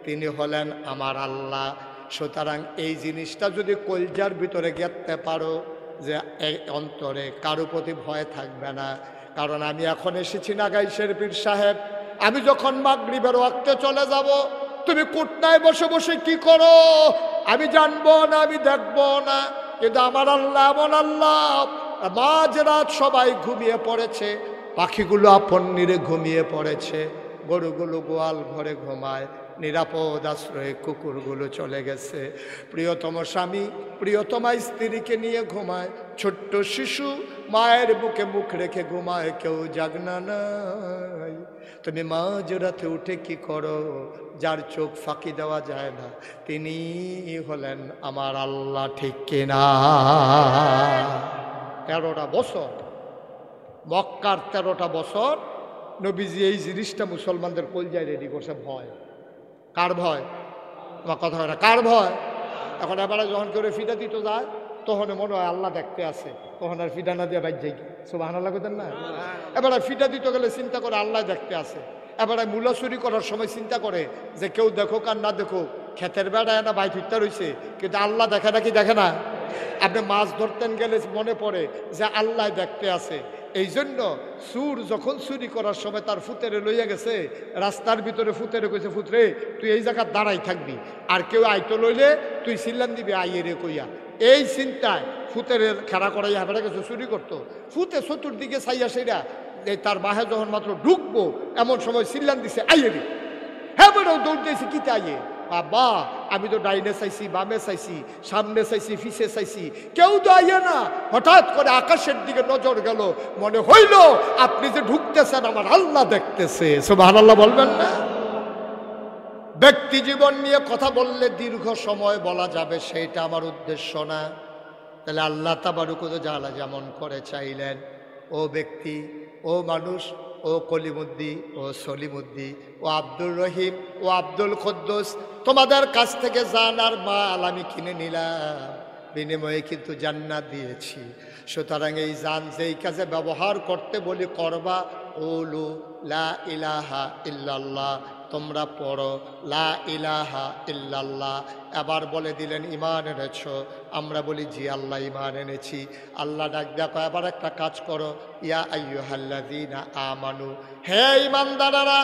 তিনি হলেন আমার আল্লাহ। সুতরাং এই জিনিসটা যদি কলজার ভিতরে গেঁথতে পারো যে এই অন্তরে কারো প্রতি ভয় থাকবে না। কারণ আমি এখন এসেছি নাগাইশের পীর সাহেব, আমি যখন মাগরিবের ওয়াক্তে চলে যাব, তুমি কুটনায় বসে বসে কি করো আমি জানবো না, আমি দেখবো না। কিন্তু আমার আল্লাহ এমন আল্লাহ, মাঝরাত সবাই ঘুমিয়ে পড়েছে, পাখিগুলো আপন নিরে ঘুমিয়ে পড়েছে, গরুগুলো গোয়াল ঘরে ঘুমায়, নিরাপদ আশ্রয়ে কুকুরগুলো চলে গেছে, প্রিয়তম স্বামী প্রিয়তমা স্ত্রীকে নিয়ে ঘুমায়, ছোট্ট শিশু মায়ের বুকে মুখ রেখে ঘুমায়, কেউ জাগনা নাই। তুমি মাঝরাতে উঠে কি করো? যার চোখ ফাঁকি দেওয়া যায় না, তিনি হলেন আমার আল্লাহ, ঠিক কিনা? 13টা বছর, মক্কার 13টা বছর নবীজি এই জিনিসটা মুসলমানদের কলজায় রেডি করছে। ভয় কার ভয়? আমার কথা হয় না, কার ভয়? এখন এবারে যখন কেউ ফিটা দিতে যায়, তখন মনে হয় আল্লাহ দেখতে আছে, তখন আর ফিটা না দিয়ে বাইর যাই, সুবহানাল্লাহ কইতেন না? এবারে ফিটা দিতে গেলে চিন্তা করে আল্লাহ দেখতে আছে। এবারে মূলা চুরি করার সময় চিন্তা করে যে কেউ দেখুক আর না দেখুক, ক্ষেতের বেড়ায় না বাইর হইতে রয়েছে, কিন্তু আল্লাহ দেখে নাকি দেখে না? আপনি মাছ ধরতেন গেলে মনে পড়ে যে আল্লাহ দেখতে আছে। এই জন্য চুর যখন চুরি করার সময় তার ফুতেরে লইয়া গেছে, রাস্তার ভিতরে ফুতেরে কইছে, ফুতরে তুই এই জায়গায় দাঁড়াই থাকবি, আর কেউ আইতো লইলে তুই সিল্লান দিবি আইয়ে রে কইয়া। এই চিন্তায় ফুতের খেলা করাইয়া হেঁটে গেছে, চুরি করতো। ফুতে চতুর্দিকে চাইয়া সেরা তার বাহে যখন মাত্র ঢুকবো, এমন সময় সিল্লান দিছে আইয়ে রে। হ্যাঁ বেড়াও দৌড় দিয়েছে, কিতে আইয়ে? বাবা আমি তো ডাইনে চাইছি, বামে চাইছি, সামনে চাইছি, পিছে চাইছি, কেউ তো আইয়ে না। হঠাৎ করে আকাশের দিকে নজর গেল, মনে হইল আপনি যে ঢুকতেছেন আমার আল্লাহ দেখতেছে। সুবহানাল্লাহ বলবেন না? ব্যক্তি জীবন নিয়ে কথা বললে দীর্ঘ সময় বলা যাবে, সেইটা আমার উদ্দেশ্য না। তাহলে আল্লাহ তাবারক ওয়া তাআলা যেমন করে চাইলেন, ও ব্যক্তি, ও মানুষ, ও কলিমুদ্দি, ও সলিমুদ্দি, ও আব্দুর রহিম, ও আব্দুল কুদ্দুস, তোমাদের কাছ থেকে জান আর মাল আমি কিনে নিলাম, বিনিময়ে কিন্তু জান্নাত দিয়েছি। সুতরাং এই জান যেই কাজে ব্যবহার করতে বলি করবা, ওলু লা ইলাহা ইল্লাল্লাহ, তোমরা পড়ো লা ইলাহা ইল্লাল্লাহ। এবার বলে দিলেন ঈমান এনেছো? আমরা বলি জি আল্লাহ ঈমান এনেছি। আল্লাহ ডাক দেখো, এবার একটা কাজ করো, ইয়া আইয়ুহাল্লাযীনা আমানু, হে ঈমানদারেরা,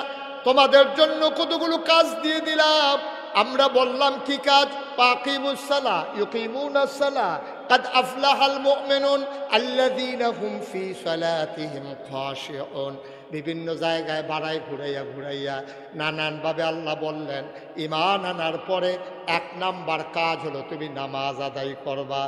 তোমাদের জন্য কতগুলো কাজ দিয়ে দিলাম। আমরা বললাম কি কাজ? পাকিমুস সালাহ ইউকিমুনাস সালাহ, কাদ আফলাহাল মুমিনুন আল্লাযীনা হুম ফি সালাতিহিম খাশিউন। বিভিন্ন জায়গায় বাড়াই ঘুরাইয়া ঘুরাইয়া নানানভাবে আল্লাহ বললেন, ঈমান আনার পরে 1 নাম্বার কাজ হলো তুমি নামাজ আদায় করবা।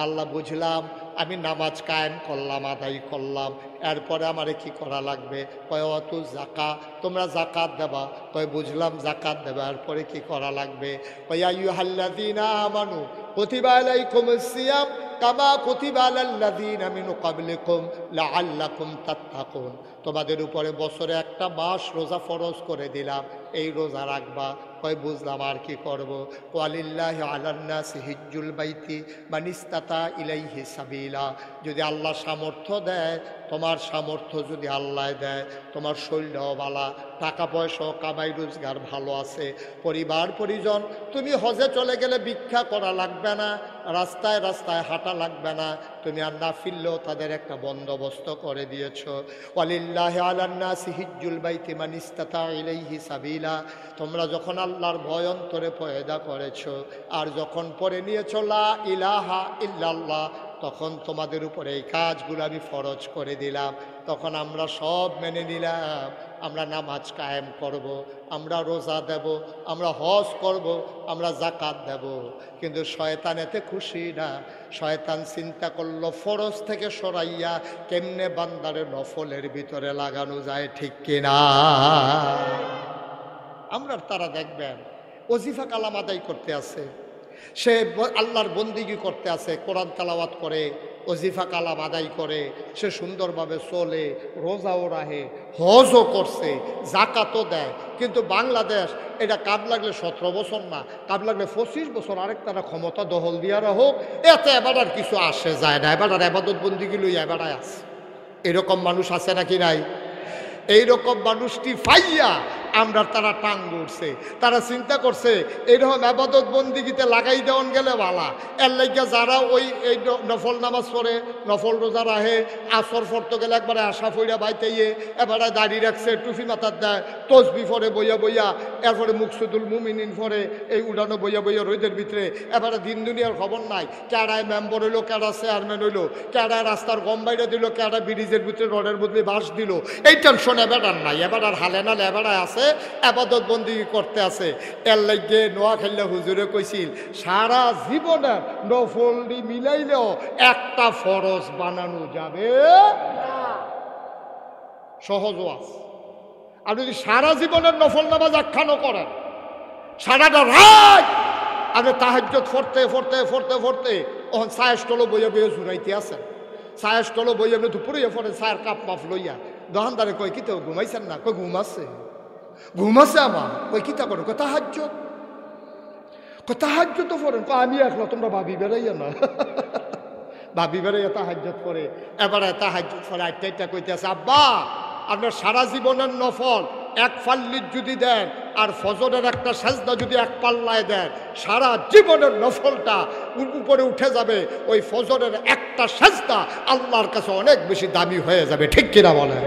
আল্লাহ বুঝলাম, আমি নামাজ কায়েম করলাম, আদায় করলাম, এরপরে আমারে কি করা লাগবে? কয় অতু জাকা, তোমরা জাকাত দেবা। কয় বুঝলাম জাকাত দেবা, এরপরে কি করা লাগবে? কয় আইয়ুহাল্লাযীনা আমানু কুতিবা আলাইকুমুস সিয়াম কামা কুতিবা আলাল্লাযীনা মিন ক্বাবলিকুম লাআল্লাকুম তাত্তাকুন। তোমাদের উপরে বছরে 1টা মাস রোজা ফরজ করে দিলাম, এই রোজা রাখবা। কয় বুঝলাম, আর কি করব? ওয়ালিল্লাহি আলান নাসি হিজ্জুল বাইতি মান ইসতাতা ইলাইহি সাবিলা। যদি আল্লাহ সামর্থ্য দেয়, তোমার সামর্থ্য যদি আল্লাহ দেয়, তোমার শরীরও বালা, টাকা পয়সাও কামাই রোজগার ভালো আছে, পরিবার পরিজন, তুমি হজে চলে গেলে ভিক্ষা করা লাগবে না, রাস্তায় রাস্তায় হাঁটা লাগবে না, তুমি আর না ফিরলেও তাদের একটা বন্দোবস্ত করে দিয়েছ। ওয়ালিল্লাহি আলান নাসি হিজ্জুল বাইতি মান ইসতাতা ইলাইহি সাবিলা। তোমরা যখন আল্লাহর ভয় অন্তরে পয়দা করেছো, আর যখন পড়ে নিয়েছো লা ইলাহা ইল্লাল্লাহ, তখন তোমাদের উপরে এই কাজগুলো আমি ফরজ করে দিলাম। তখন আমরা সব মেনে নিলাম, আমরা নামাজ কায়েম করব, আমরা রোজা দেব, আমরা হজ করব, আমরা যাকাত দেব। কিন্তু শয়তান এতে খুশি না। শয়তান চিন্তা করলো ফরজ থেকে সরাইয়া কেমনে বান্দারে নফলের ভিতরে লাগানো যায়, ঠিক কিনা? আমরা তারা দেখবেন ওজিফা কালাম আদায় করতে আছে, সে আল্লাহর বন্দিগি করতে আছে, কোরআন তেলাওয়াত করে, ওজিফা কালাম আদায় করে, সে সুন্দরভাবে চলে, রোজাও রাহে, হজও করছে, জাকাতও দেয়। কিন্তু বাংলাদেশ এটা কাজ লাগলে 17 বছর না, কাজ লাগলে 25 বছর আরেক তারা ক্ষমতা দখল দিয়া হোক, এতে এবার আর কিছু আসে যায় না, এবার আর আবাদত বন্দিগি লই এবারাই আছে। এরকম মানুষ আছে নাকি নাই? এইরকম মানুষটি ফাইয়া আমরা তারা টাং উঠছে, তারা চিন্তা করছে এইরকম আবাদত বন্দিগিতে লাগাই দেওয়ান গেলে ভালা। এর লাইগা যারা ওই এই নফল নামাজ পড়ে, নফল রোজা রাহে, আসর ফরতে গেলে একবারে আশা ফইরা বাইতেইয়ে, এবারে দাড়ি রাখছে, টুপি মাথার দেয়, তসবি ফরে বইয়া বইয়া, এরপরে মুকসুদুল মুমিনিন ফরে, এই উড়ানো বইয়া বইয়া রোদের ভিতরে, এবারে দিন দুনিয়ার খবর নাই, কেডায় মেম্বার হইলো, কেডা চেয়ারম্যান হইলো, কেডায় রাস্তার গম বাইরে দিল, কেডা ব্রিজের ভিতরে রডের বদলে বাঁশ দিল, এই টেনশন এবার আর নাই। এবার আর হালে নালে এবারে আছে, আবাদত বন্দি করতে আছে। এর লাগে নোয়াখালী হুজুরে কইছিল সারা জীবনের নফলডি মিলাইলেও একটা ফরজ বানানো যাবে সহজ আছে। আর যদি সারা জীবনের নফল নামাজ আখ্যানো করেন, সারাটা রাত আপনি তাহাজ্জুদ পড়তে পড়তে পড়তে পড়তে ওখান ছায়া স্টলও বইয়া বইয়া জুড়াইতে আছেন, ছায়া স্টলও বইয়া আপনি দুপুরে পড়ে ছায়ার কাপ মাফ লইয়া দোকানদারে কয় কি তো ঘুমাইছেন না? কই ঘুমাচ্ছে, ঘুমাচ্ছে আমার। কই কিতা করো? কয় তাহাজ্জুদ। কয় তাহাজ্জুদ তো পড়েন? কয় আমি একলা, তোমরা ভাবি বেড়াইয়া না। ভাবি বেড়াইয়া তাহাজ্জুদ পড়ে, এবারে তাহাজ্জুদ পড়ে আটটা কইতেছে আব্বা আপনার সারা জীবনের নফল এক ফাল্লির যদি দেন আর ফজরের একটা সাজদা যদি এক পাল্লায় দেন, সারা জীবনের নফলটা উপরে উঠে যাবে। ওই ফজরের একটা সাজদা আল্লাহর কাছে অনেক বেশি দামি হয়ে যাবে। ঠিক কিনা বলে?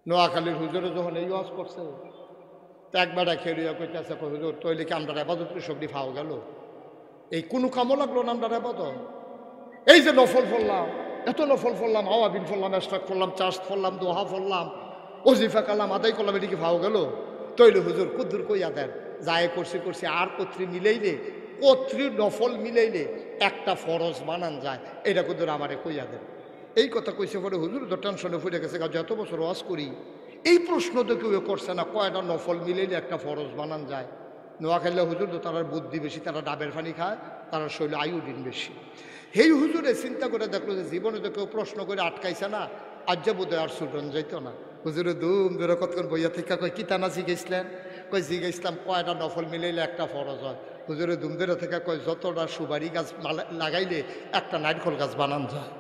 নোয়াখালীর হুজুরে যখন এই ওয়াজ করছে, তো একবার খেলিয়া কইতেছে হুজুর তৈলে কি আমরা আবাদত সবজি ফাও গেল, এই কোনো কামও লাগলো না আমরা আবাদত। এই যে নফল পড়লাম, এত নফল পড়লাম, আওয়াবিন পড়লাম, এস্টাক পড়লাম, চাষ পড়লাম, দোহা পড়লাম, ওজিফা কালাম আদায় করলাম, এটি কি ফাও গেল? তৈলে হুজুর কুদ্দুর কইয়া দেন, যায় করছি করছি আর কত্রি মিলাইলে, কত্রি নফল মিলাইলে একটা ফরজ বানান যায়, এটা কুদ্দুর আমারে কইয়া দেন। এই কথা কইছে পরে হুজুর তো টেনশনে ফুটে গেছে, যত বছর ওয়াজ করি এই প্রশ্ন তো কেউ করছে না, কয়টা নফল মিলাইলে একটা ফরজ বানান যায়। নোয়াখালী হুজুর তো তার বুদ্ধি বেশি, তারা ডাবের পানি খায়, তারা শরীরে আয়োডিন বেশি। এই হুজুরে চিন্তা করে দেখলো যে জীবনে তো কেউ প্রশ্ন করে আটকাইছে না, আজ যে বোধহয় আর ছুটন যাইত না। হুজুরে দুম ধরে কতক্ষণ বইয়া থেকে কয় কি তানা জিগেছিলেন? কয় জিগেছিলাম কয়টা নফল মিলাইলে একটা ফরজ হয়। হুজুরে দুম ধরে থেকে কয় যতটা সুবারি গাছ লাগাইলে একটা নারকেল গাছ বানান যায়,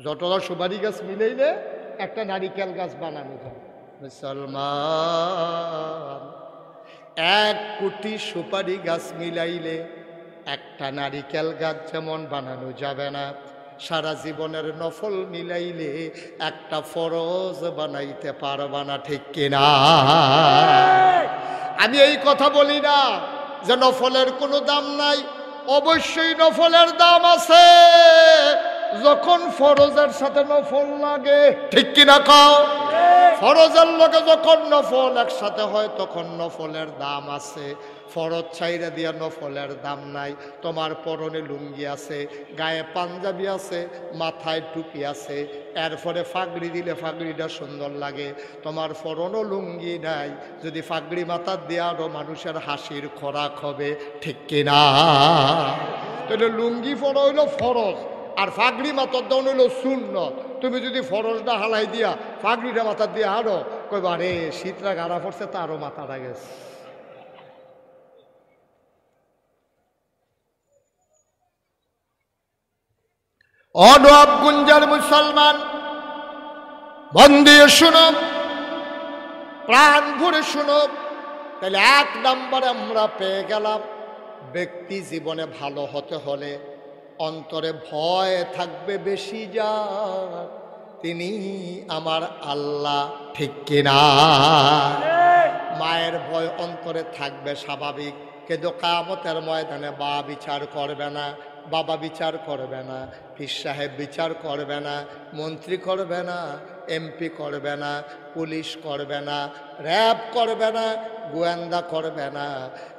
যতটা সুপারি গাছ মিলাইলে একটা নারিকেল গাছ বানানো যায়। মুসলমান 1 কোটি সুপারি গাছ মিলাইলে একটা নারিকেল গাছ যেমন বানানো যাবে না, সারা জীবনের নফল মিলাইলে একটা ফরজ বানাইতে পারবা না। ঠিক কিনা? আমি এই কথা বলি না যে নফলের কোনো দাম নাই, অবশ্যই নফলের দাম আছে, যখন ফরজের সাথে নফল লাগে। ঠিক কিনা খাও? ফরজের লগে যখন নফল একসাথে হয় তখন নফলের দাম আছে। ফরজ ছাইরা দিয়া নফলের দাম নাই। তোমার পরনে লুঙ্গি আছে, গায়ে পাঞ্জাবি আছে, মাথায় টুপি আছে, এরপরে ফাগড়ি দিলে ফাগড়িটা সুন্দর লাগে। তোমার পরনও লুঙ্গি নাই, যদি ফাগড়ি মাথার দিয়ে আরো মানুষের হাসির খোরাক হবে। ঠিক কিনা? তাহলে লুঙ্গি পরা হইল ফরজ, আর ফাগড়ি মাথার দাউন হইল সুন্নত। তুমি যদি ফরজটা হালাই দিয়া ফাগড়িটা মাথার দিয়ে হারো, কইবা রে শীতরা গাড়া পড়ছে, তারও মাথাটা গেছে। অনবগুঞ্জার মুসলমান মন দিয়ে শুনো, প্রাণ ভরে শুনো। তাহলে 1 নম্বরে আমরা পেয়ে গেলাম, ব্যক্তি জীবনে ভালো হতে হলে অন্তরে ভয় থাকবে বেশি, যার তিনি আমার আল্লাহ। ঠিক কিনা? মায়ের ভয় অন্তরে থাকবে স্বাভাবিক, কিন্তু কিয়ামতের ময়দানে মা বিচার করবে না, বাবা বিচার করবে না, পীর সাহেব বিচার করবে না, মন্ত্রী করবে না, এমপি করবে না, পুলিশ করবে না, র্যাব করবে না, গোয়েন্দা করবে না।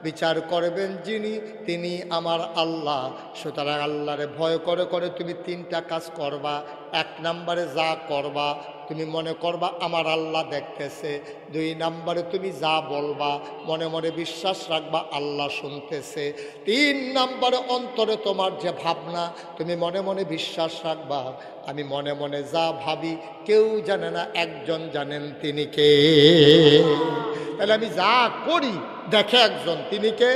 বিচার করবেন যিনি, তিনি আমার আল্লাহ। সুতরাং আল্লাহরে ভয় করে করে তুমি 3টা কাজ করবা। 1 নম্বরে যা করবা তুমি মনে করবা আমার আল্লাহ দেখতেছে। 2 নম্বরে তুমি যা বলবা মনে মনে বিশ্বাস রাখবা আল্লাহ শুনতেছে। 3 নম্বরে অন্তরে তোমার যে ভাবনা তুমি মনে মনে বিশ্বাস রাখবা আমি মনে মনে যা ভাবি কেউ জানে না, একজন জানেন, তিনি কে। তাহলে আমি যা করি দেখে একজন, তিনি কে।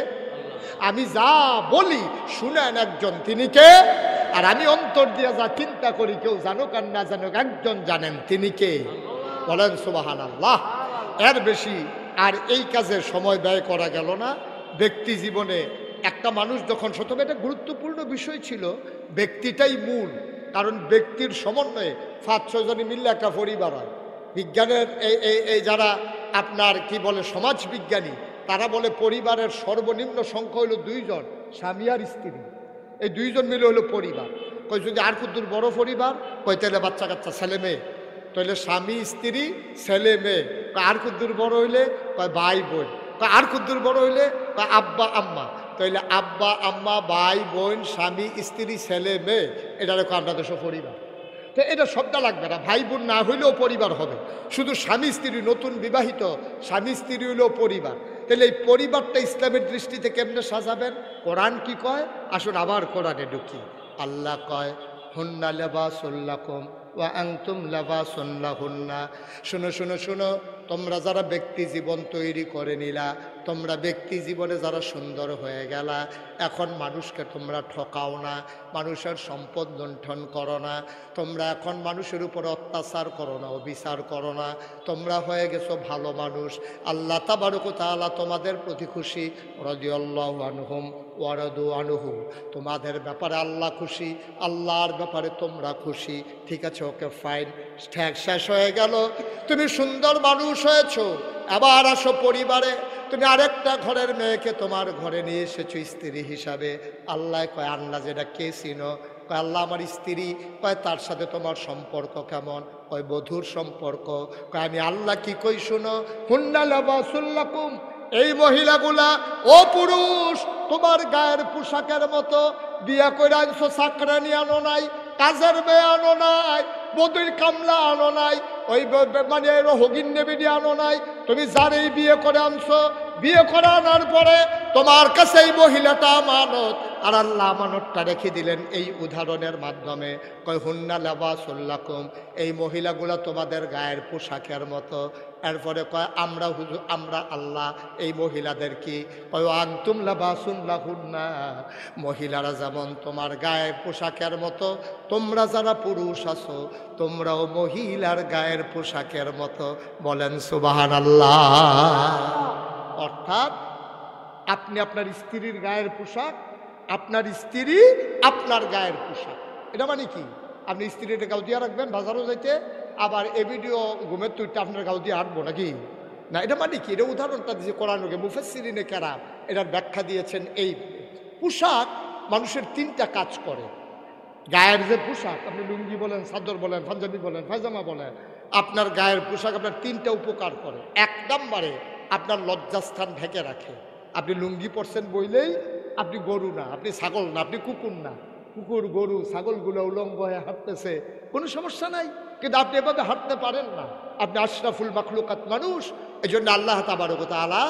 আমি যা বলি শুনেন একজন, তিনি কে। আর আমি অন্তর দিয়ে যা চিন্তা করি কেউ জানুক আর না জানুক একজন জানেন, তিনি কে। বলেন সুবহানাল্লাহ। এর বেশি আর এই কাজে সময় ব্যয় করা গেল না। ব্যক্তি জীবনে একটা মানুষ যখন প্রথমে, এটা গুরুত্বপূর্ণ বিষয় ছিল, ব্যক্তিটাই মূল। কারণ ব্যক্তির সমন্বয়ে 5-6 জনে মিললে একটা পরিবার হয়। বিজ্ঞানের এই যারা আপনার কি বলে সমাজ বিজ্ঞানী, তারা বলে পরিবারের সর্বনিম্ন সংখ্যা হলো 2 জন, স্বামী আর স্ত্রী। এই 2 জন মিলে হলো পরিবার। কই যদি আর কুদ্দুর বড় পরিবার, কই তাহলে বাচ্চা কাচ্চা ছেলে মেয়ে, তাহলে স্বামী স্ত্রী ছেলে মেয়ে। আর কুদ্দুর বড় হইলে কয় ভাই বোন, আর কুদ্দুর বড় হইলে কয় আব্বা আম্মা। তাহলে আব্বা আম্মা ভাই বোন স্বামী স্ত্রী ছেলে মেয়ে, এটা রেখো আমরা দেশ পরিবার। তো এটা শব্দ লাগবে না, ভাই বোন না হইলেও পরিবার হবে। শুধু স্বামী স্ত্রী, নতুন বিবাহিত স্বামী স্ত্রী হইলেও পরিবার। তাহলে এই পরিবারটা ইসলামের দৃষ্টিতে কেমনে সাজাবেন? কোরআন কি কয়? আসুন আবার কোরআনে ঢুকি। আল্লাহ কয় হুন্না লিবাসুল লাকুম ওয়া আনতুম লিবাসুন লাহুন্না। শুনো শুনো শুনো, তোমরা যারা ব্যক্তি জীবন তৈরি করে নিলা, তোমরা ব্যক্তি জীবনে যারা সুন্দর হয়ে গেলা, এখন মানুষকে তোমরা ঠকাও না, মানুষের সম্পদ লুণ্ঠন করো না, তোমরা এখন মানুষের উপর অত্যাচার করো না, অবিচার করো না, তোমরা হয়ে গেছো ভালো মানুষ। আল্লাহ তাবারক ওয়া তাআলা তোমাদের প্রতি খুশি। রাদিয়াল্লাহু আনহুম ওয়া রাদু আনহু। তোমাদের ব্যাপারে আল্লাহ খুশি, আল্লাহর ব্যাপারে তোমরা খুশি। ঠিক আছে, ওকে ফাইন, ঠ্যাক শেষ হয়ে গেল। তুমি সুন্দর মানুষ হয়েছো, আবার আসো পরিবারে। তুমি আরেকটা ঘরের মেয়েকে তোমার ঘরে নিয়ে এসেছো স্ত্রী হিসাবে। আল্লাহ কয় আল্লাহ যেটা কে চিনো? কয় আল্লাহ আমার স্ত্রী। কয় তার সাথে তোমার সম্পর্ক কেমন? কয় বধূর সম্পর্ক। কয় আমি আল্লাহ কি কই শুনো, হুন্না লিবাসুল লাকুম। এই মহিলাগুলা, ও পুরুষ, তোমার গায়ের পোশাকের মতো। বিয়ে করে আনছো, চাকরানি আনো নাই, কাজের মেয়ে আনো নাই, বধূর কামলা আনো নাই, ওই মানে হগিন নেবিনি আনো নাই। তুমি যারেই বিয়ে করে আনছো, বিয়ে করে আনার পরে তোমার কাছে এই মহিলাটা আমানত, আর আল্লাহ আমানতটা রেখে দিলেন এই উদাহরণের মাধ্যমে। কয় হুন্না লিবাসুল লাকুম, এই মহিলাগুলা তোমাদের গায়ের পোশাকের মতো। এরপরে কয় আমরা হুজুর, আমরা আল্লাহ এই মহিলাদের কি? কয় আনতুম লিবাসুন লাহুন্না, মহিলারা যেমন তোমার গায়ের পোশাকের মতো, তোমরা যারা পুরুষ আছো তোমরাও মহিলার গায়ের পোশাকের মতো। বলেন সুবহানাল্লাহ। অর্থাৎ আপনি আপনার স্ত্রীর গায়ের পোশাক, আপনার স্ত্রী আপনার গায়ের পোশাক। এটা মানে কি? আপনি স্ত্রীর গাও দিয়ে রাখবেন বাজারও যাইতে, আবার এ ভিডিও ঘুমের তুইটা আপনার গাও দিয়ে হাঁটবো নাকি? না, এটা মানে কি? এটা উদাহরণটা দিয়েছে কোরআনে, মুফাসসিরিনে কেরাম এটার ব্যাখ্যা দিয়েছেন। এই পোশাক মানুষের 3টা কাজ করে। গায়ের যে পোশাক, আপনি লুঙ্গি বলেন, চাদর বলেন, পাঞ্জাবি বলেন, পায়জামা বলেন, আপনার গায়ের পোশাক আপনার 3টা উপকার করে। 1 নম্বরে আপনার লজ্জাস্থান ঢেকে রাখে। আপনি লুঙ্গি পরছেন বইলেই আপনি গরু না, আপনি ছাগল না, আপনি কুকুর না। কুকুর গরু ছাগলগুলো উলঙ্গ হয়ে হাঁটতেছে, কোনো সমস্যা নাই, কিন্তু আপনি এভাবে হাঁটতে পারেন না। আপনি আশরাফুল মাখলুকাত মানুষ। এই জন্য আল্লাহ তাবারক ওয়া তাআলা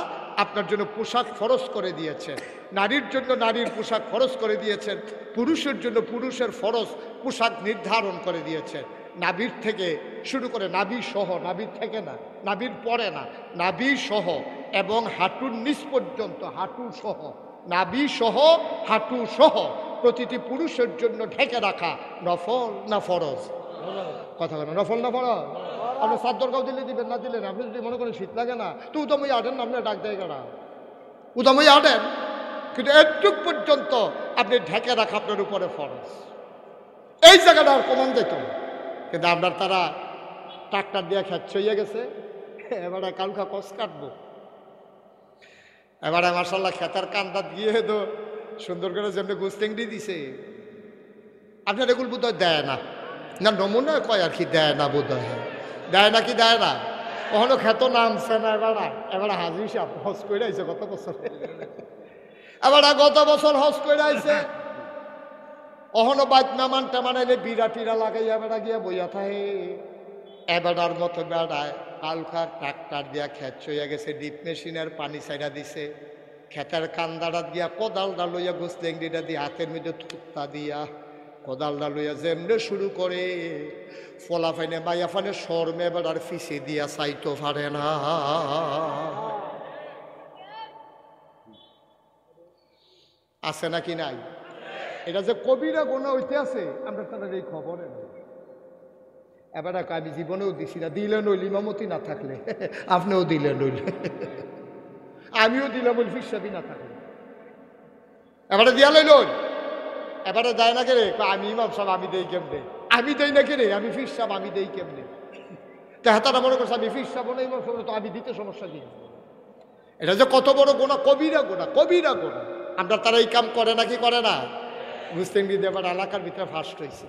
আপনার জন্য পোশাক ফরজ করে দিয়েছেন। নারীর জন্য নারীর পোশাক ফরজ করে দিয়েছেন, পুরুষের জন্য পুরুষের ফরজ পোশাক নির্ধারণ করে দিয়েছেন। নাভির থেকে শুরু করে, নাভি সহ, নাভির থেকে না, নাভির পরে না, নাভি সহ এবং হাঁটুর নিচ পর্যন্ত, হাঁটু সহ, নাভি সহ হাঁটু সহ প্রতিটি পুরুষের জন্য ঢেকে রাখা নফল না ফরজ? কথা বলেন, নফল না ফরজ? আপনি চাদর গাও দিলে দিবেন, না দিলেন। আপনি যদি মনে করেন শীত লাগে না, তো উদামই আটেন, আপনি ডাক দেয় কেনা, উদামই আটেন, কিন্তু একটুক পর্যন্ত আপনি ঢেকে রাখা আপনার উপরে ফরজ। এই জায়গাটা আর কমান যেত না, কিন্তু আপনার তারা ট্রাক্টর দিয়ে খেত হইয়া গেছে। এবারে কালকা কষ কাটবো, এবারে মার্শাল্লাহ খেতার কান্দা দিয়ে তো সুন্দর করে যেমনি গোস্তেংডি দিছে। আপনার এগুলো বোধ হয় দেয় না, না নমুনা কয় আর কি, দেয় না বোধ হয়, দেয় না কি দেয় না? কখনো খেত নামছে না। এবারে হাজির সাহেব হজ করে আইছে গত বছর, এবারে গত বছর হজ করে আইছে। কখনো বাইক নামান টেমানাইলে বিড়া টিরা লাগাইয়া বেড়া গিয়া বইয়া থাকে। এবাডার মতো বেড়ায় কালকা ট্রাক্টর দিয়া খেত চইয়া গেছে, ডিপ মেশিনের পানি ছাইড়া দিছে, খেতের কান্দাটা দিয়া কোদালটা লইয়া গোসলেংডিটা দিয়ে হাতের মধ্যে থুত্তা দিয়া কোদালটা লইয়া যেমনে শুরু করে ফলা ফাইনে মাইয়া ফানে শর্মে বেড়ার ফিসে দিয়া চাইতো পারে না। আছে নাকি নাই? এটা যে কবিরা গোনা হইতে আছে আমরা তাদের এই খবরে নাই। এবার আমি জীবনেও দিছি না, দিলে নইল ইমামতি না থাকলে, আপনিও দিলে নইল, আমিও দিলাম ওই ফিসাবি না থাকলে। এবারে দিয়া লইল, এবারে যায় না কেরে আমি ইমাম সাহেব আমি দেই কেমনে, আমি দেই না কেরে আমি ফির সাহেব আমি দেই কেমনে। তাহাতারা মনে করছে আমি ফির সাহেব না ইমাম সাহেব তো আমি দিতে সমস্যা কি? এটা যে কত বড় গোনা, কবিরা গোনা, কবিরা গোনা। আমরা তারা এই কাম করে নাকি করে না? মুসলিম বিদ্যা এবার এলাকার ভিতরে ফার্স্ট হয়েছে।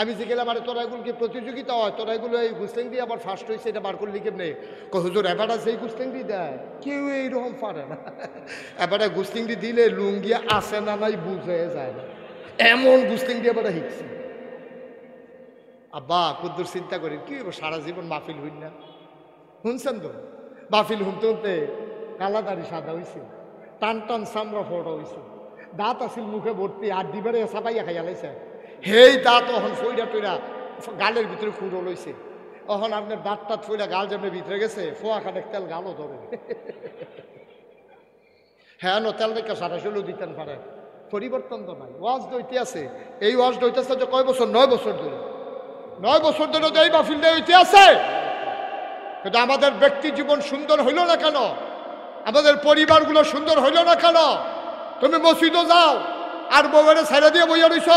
আমি যে গেলাম আরে তোরা এগুলো কি প্রতিযোগিতা হয়, তোরা এগুলো এই গুসলেং দিয়ে আবার ফার্স্ট হয়েছে, এটা বার করলি কেমনে? হুজুর এবারটা সেই গুসলেং দিয়ে দেয়, কেউ এইরকম পারে না। এবারে গুসলিং দিয়ে দিলে লুঙ্গি আসে না নাই বুঝে যায় না, এমন গুসলিং দিয়ে এবারে শিখছি। আব্বা কুদ্দুর চিন্তা করি কি সারা জীবন মাহফিল হইন না, শুনছেন তো? মাহফিল শুনতে শুনতে কালাদারি সাদা হয়েছে, টান টান চামড়া ফোড়া হয়েছে, দাঁত আসিল মুখে ভর্তি, আর দিবারে সাবাইয়া খাইয়া লাইছে। হেই দাঁত অহন ফইরা টইরা গালের ভিতরে খুঁড়ো লইছে, অহন আপনার দাঁত টাত ফইরা গাল যেমনি ভিতরে গেছে, ফোয়া খানেক তেল গালও ধরে। হ্যাঁ নো তেল রেখে সারা ষোলো দিতেন পারে, পরিবর্তন তো নাই। ওয়াজ দইতে আছে, এই ওয়াজ দইতেছে যে কয় বছর? 9 বছর ধরে, 9 বছর ধরে এই মাহফিলটা হইতে আছে। কিন্তু আমাদের ব্যক্তি জীবন সুন্দর হইল না কেন? আমাদের পরিবারগুলো সুন্দর হইল না কেন? তুমি মসজিদও যাও আর বউয়ের ছেড়ে দিয়ে বইয়া রইছ,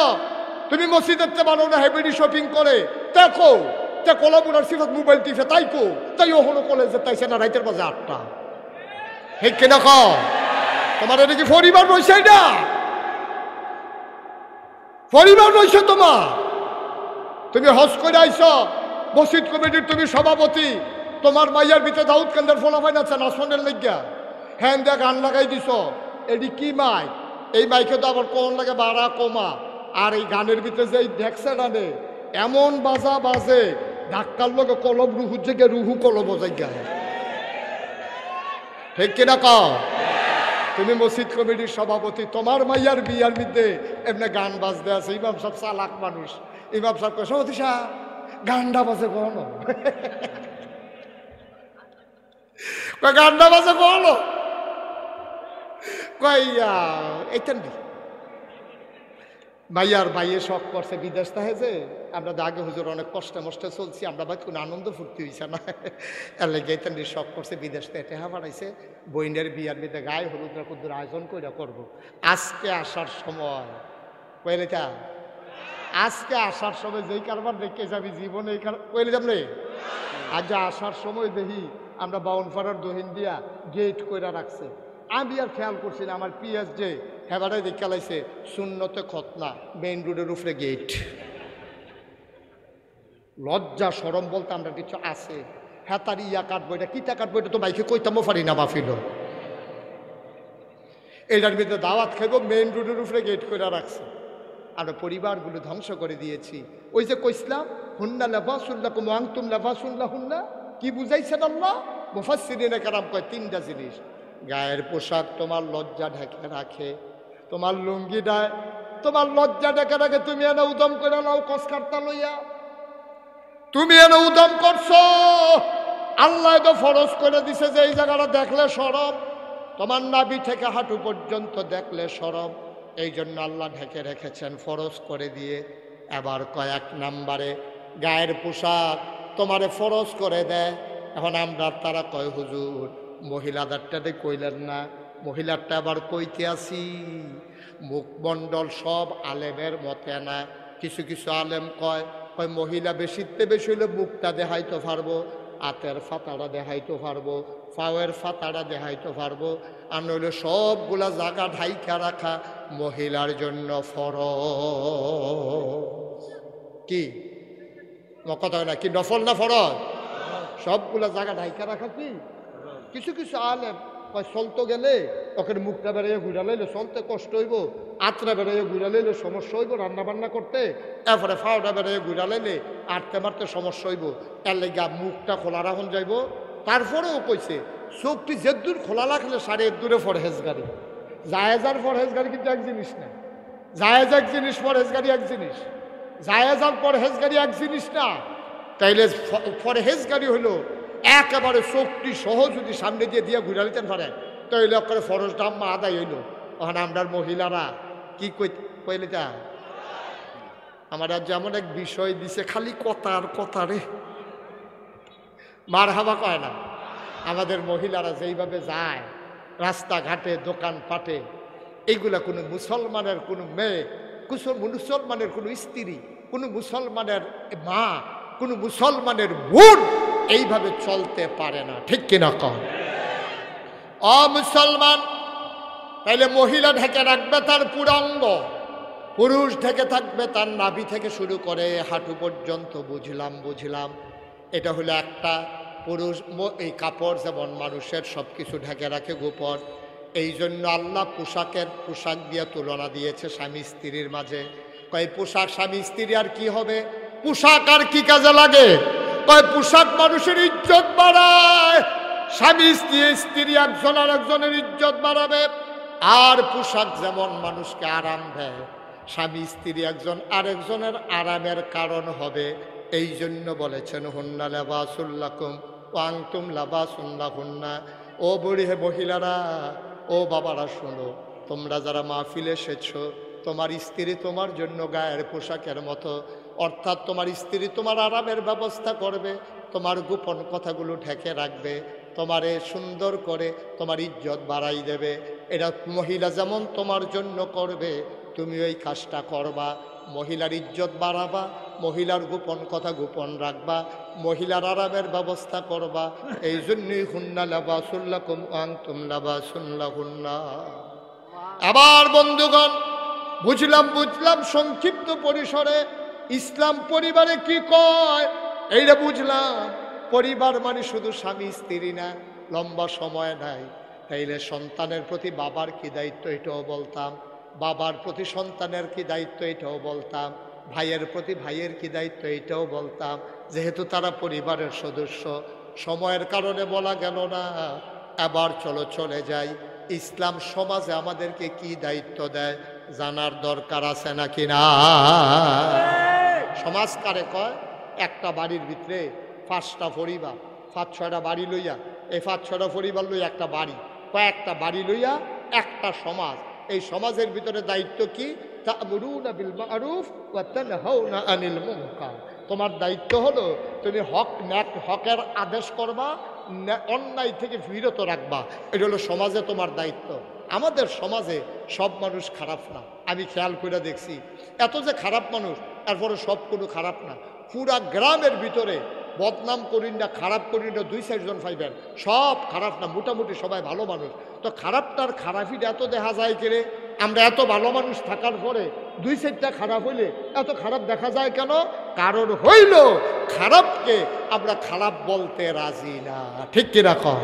তুমি মসজিদের পারো না হেভিডি শপিং করে দেখো, তে কলাপুরার সিফাত মোবাইল টিপে তাই কো, তাই ওখানে কলেজে তাইছে না রাইতের বাজে 8টা। ঠিক কিনা কও? তোমার এটা কি পরিবার রয়েছে? এটা পরিবার রয়েছে তোমার। তুমি হজ করে আইছ, মসজিদ কমিটির তুমি সভাপতি, তোমার মাইয়ার ভিতরে দাউদ কেন্দ্রের ফলাফাইন আছে নাচনের লেগা, হ্যান দিয়া গান লাগাই দিছ, এটি কি মাইক? এই মাইকে তো আবার কোন লাগে বাড়া কমা, আর এই গানের ভিতরে যে দেখছে না নে এমন বাজা বাজে, ধাক্কার লোকে কলম রুহু জেগে রুহু কলম জায়গা। ঠিক কিনা কও? তুমি মসজিদ কমিটির সভাপতি, তোমার মাইয়ার বিয়ার মধ্যে এমনি গান বাজতে আছে, ইমাম সাহেব চালাক মানুষ, ইমাম সাহেব কয় সভাপতি সাহেব গানটা বাজে কখনো, গানটা বাজে কখনো, কইয়া এইটান মাইয়ার বাইয়ে শখ করছে বিদেশ থাকে যে, আমরা আগে হুজুর অনেক কষ্টে মষ্টে চলছি, আমরা ভাই কোনো আনন্দ ফুর্তি হয়েছে না, এর লেগে এইটান শখ করছে বিদেশ থেকে টেহা বাড়াইছে, বইনের বিয়ার মধ্যে গায়ে হলুদরা কুদ্দুর আয়োজন করে করবো। আজকে আসার সময় কইলে তা আজকে আসার সময় যেই কারবার দেখে যাবি জীবনে এই কইলে যাব রে, আজ আসার সময় দেখি আমরা বাউনপাড়ার দহিন দিয়া গেট কইরা রাখছে। আমি আর খেয়াল করছি না, আমার পিএস যে হেবারে দেখে লাইছে শূন্যতে খতনা, মেইন রোডের উপরে গেট। লজ্জা সরম বলতে আমরা কিছু আছে, হ্যাঁ তার ইয়া কাটবো, এটা কিতা কাটবো, এটা তো বাইকে কইতামও পারি না মাহফিল। এটার ভিতরে দাওয়াত খাইব, মেইন রোডের উপরে গেট করে রাখছে। আমরা পরিবারগুলো ধ্বংস করে দিয়েছি। ওই যে কইসলাম হুন্না লাবাসুল্লাকুম ওয়া আনতুম লাবাসুন লাহুন্না, কি বুঝাইছেন আল্লাহ? মুফাসসিরিনে কেরাম কয় 3টা জিনিস। গায়ের পোশাক তোমার লজ্জা ঢেকে রাখে, তোমার লুঙ্গিটা তোমার লজ্জা ঢেকে রাখে। তুমি এনে উদম করে নাও কসকারটা লইয়া, তুমি এনে উদম করছো, আল্লাহ তো ফরজ করে দিছে যে এই জায়গাটা দেখলে শরম, তোমার নাভি থেকে হাঁটু পর্যন্ত দেখলে শরম, এই জন্য আল্লাহ ঢেকে রেখেছেন ফরজ করে দিয়ে। এবার কয়েক নাম্বারে গায়ের পোশাক তোমারে ফরজ করে দেয়। এখন আমরা তারা কয় হুজুর মহিলাদেরটাতে কইলেন না, মহিলারটা আবার কইতে আসি, মুখমণ্ডল সব আলেমের মতে না। কিছু কিছু আলেম কয় মহিলা বেশিতে বেশি হলে মুখটা দেখাইতে পারবো, হাতের ফাতাটা দেখাইতে পারবো, পাওয়ের ফাতাটা দেখাইতে পারবো, আর নইলে সবগুলা জায়গা ঢাইকা রাখা মহিলার জন্য ফরজ। কি কথা না কি নফল না ফরজ? সবগুলা জায়গা ঢাইকা রাখা কি? কিছু কিছু আলেম কয় চলতে গেলে ওকে মুখটা বেড়াইয়া ঘুরা লাইলে চলতে কষ্ট হইব, আত্রা বেড়াইয়া ঘুরা লাইলে সমস্যা হইব রান্না বান্না করতে, এরপরে ফাওটা বেড়াইয়া ঘুরা লাইলে আটতে মারতে সমস্যা হইব, এর লেগা মুখটা খোলা রাখুন যাইব। তারপরেও কইছে চোখটি যেদূর খোলা রাখলে সাড়ে দূরে ফরহেজগারি। জায়েজার ফরহেজগারি কিন্তু এক জিনিস না, জায়েজ এক জিনিস, ফরহেজগারি এক জিনিস। জায়েজ আর পরহেজগারি এক জিনিস না। তাইলে ফরহেজগারি হইল একেবারে চোখটি সহ যদি সামনে দিয়ে দিয়ে ঘুরে দিতেন পারেন, তাইলে করে ফরজ দাম্মা আদায় হইল। ওখানে আমরার মহিলারা কি কইলে তা আমার আর যেমন এক বিষয় দিছে, খালি কথার কথা রে, মার হাবা কয় না। আমাদের মহিলারা যেইভাবে যায় রাস্তাঘাটে, দোকানপাটে, এইগুলা কোনো মুসলমানের কোনো মেয়ে, মুসলমানের কোনো স্ত্রী, কোনো মুসলমানের মা, কোনো মুসলমানের বোন এইভাবে চলতে পারে না, ঠিক কিনা কন? অমুসলমান তাইলে মহিলা ঢেকে রাখবে তার পুরাঙ্গ, পুরুষ ঢেকে থাকবে তার নাভি থেকে শুরু করে হাঁটু পর্যন্ত। বুঝলাম এটা হলো একটা পুরুষ। এই কাপড় যেমন মানুষের সব কিছু ঢেকে রাখে গোপন, এই জন্য আল্লাহ পোশাক দিয়ে তুলনা দিয়েছে স্বামী স্ত্রীর মাঝে। কয় পোশাক স্বামী স্ত্রী আর কি হবে? পোশাক আর কি কাজে লাগে? কয় পোশাক মানুষের ইজ্জত বাড়ায়। স্বামী স্ত্রী একজন আর একজনের ইজ্জত বাড়াবে। আর পোশাক যেমন মানুষকে আরাম দেয়, স্বামী স্ত্রী একজন আরেকজনের আরামের কারণ হবে। এই জন্য বলেছেন হুন্না লিবাসুল লাকুম ওয়া আনতুম লিবাসুন লাহুন্না। ও বুড়ি হে মহিলারা, ও বাবারা শোনো, তোমরা যারা মাহফিলে এসেছো, তোমার স্ত্রী তোমার জন্য গায়ের পোশাকের মতো। অর্থাৎ তোমার স্ত্রী তোমার আরামের ব্যবস্থা করবে, তোমার গোপন কথাগুলো ঢেকে রাখবে, তোমারে সুন্দর করে তোমার ইজ্জত বাড়াই দেবে। এটা মহিলা যেমন তোমার জন্য করবে, তুমি ওই কাজটা করবা। মহিলার ইজ্জত বাড়াবা, মহিলার গোপন কথা গোপন রাখবা, মহিলার আরামের ব্যবস্থা করবা। এই জন্যই হুন্না লিবাসুল লাকুম ওয়া আনতুম লিবাসুন লাহুন্না। আবার বন্ধুগণ, বুঝলাম সংক্ষিপ্ত পরিসরে ইসলাম পরিবারে কি কয় এইটা বুঝলাম। পরিবার মানে শুধু স্বামী স্ত্রী না, লম্বা সময় নাই। তাইলে সন্তানের প্রতি বাবার কি দায়িত্ব এটাও বলতাম, বাবার প্রতি সন্তানের কি দায়িত্ব এটাও বলতাম, ভাইয়ের প্রতি ভাইয়ের কি দায়িত্ব এটাও বলতাম। যেহেতু তারা পরিবারের সদস্য, সময়ের কারণে বলা গেল না। আবার চলে যাই, ইসলাম সমাজে আমাদেরকে কি দায়িত্ব দেয় জানার দরকার আছে নাকি না? সমাজ কারে কয়? একটা বাড়ির ভিতরে 5টা পরিবার, 5-6টা বাড়ি লইয়া, এই 5-6টা পরিবার লইয়া একটা বাড়ি, কয়েকটা বাড়ি লইয়া একটা সমাজ। এই সমাজের ভিতরে দায়িত্ব কি? তা'মুরুনা বিল মা'রুফ ওয়া তানহাউনা আনিল মুনকার। তোমার দায়িত্ব হলো তুমি হকের আদেশ করবা, অন্যায় থেকে বিরত রাখবা। এটা হলো সমাজে তোমার দায়িত্ব। আমাদের সমাজে সব মানুষ খারাপ না, আমি খেয়াল করে দেখছি। এত যে খারাপ মানুষ, তারপরে সব কোনো খারাপ না। পুরা গ্রামের ভিতরে বদনাম করি না, খারাপ করি না, 2-4 জন পাইবেন, সব খারাপ না, মোটামুটি সবাই ভালো মানুষ। তো খারাপটার খারাপিটা এত দেখা যায় কেড়ে? আমরা এত ভালো মানুষ থাকার পরে 2-4টা খারাপ হইলে এত খারাপ দেখা যায় কেন? কারণ হইল খারাপকে আমরা খারাপ বলতে রাজি না, ঠিক কিনা কম?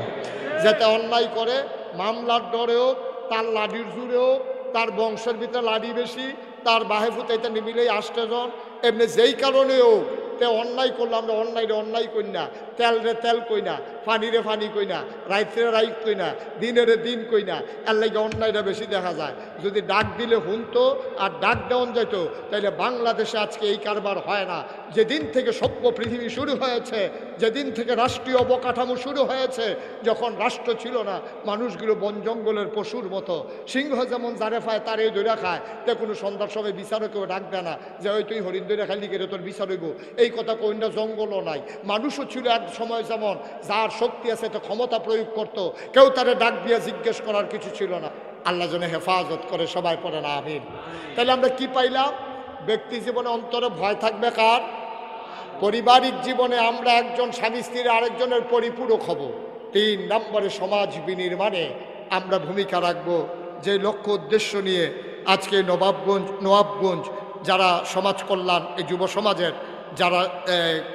যাতে অন্যায় করে মামলার ডরেও, তার লাডির জুড়েও, তার বংশের ভিতরে লাডি বেশি, তার বাহে ফুতাইতে নিমিলেই 8 জন, এমনি যেই কারণেও তে অন্যায় করলো, আমরা অন্যায় কই না, তেল রে তেল কই না, পানি রে পানি কই না, রাইতে রাইত কই না, দিনের দিন কই না। এর লাগে অন্যায়টা বেশি দেখা যায়। যদি ডাক দিলে হুনতো আর ডাক দেওয়ান যেত, তাইলে বাংলাদেশে আজকে এই কারবার হয় না। যেদিন থেকে সভ্য পৃথিবী শুরু হয়েছে, যেদিন থেকে রাষ্ট্রীয় অবকাঠামো শুরু হয়েছে, যখন রাষ্ট্র ছিল না, মানুষগুলো বন জঙ্গলের পশুর মতো, সিংহ যেমন যারে পায় তার এই দৈরা খায়। তে কোনো সন্ধ্যার সময় বিচারকেও ডাক দেয় না যে ওই তুই হরিণ দৈরা খাইলি গেলে তোর বিচার হইব, এই কথা কইনা। জঙ্গলও নাই, মানুষও ছিল এক সময় যেমন, যার শক্তি আছে তো ক্ষমতা প্রয়োগ করত, কেউ তারে ডাক দিয়ে জিজ্ঞেস করার কিছু ছিল না। আল্লাহ যেন হেফাজত করে, সবাই পড়ে না আমিন। তাহলে আমরা কি পাইলাম? ব্যক্তি জীবনে অন্তরে ভয় থাকবে কার? পারিবারিক জীবনে আমরা একজন স্বামী স্ত্রী আরেকজনের পরিপূরক হব। 3 নম্বরে সমাজ বিনির্মাণে আমরা ভূমিকা রাখব। যে লক্ষ্য উদ্দেশ্য নিয়ে আজকে নবাবগঞ্জ যারা সমাজ কল্যাণ, এই যুব সমাজের যারা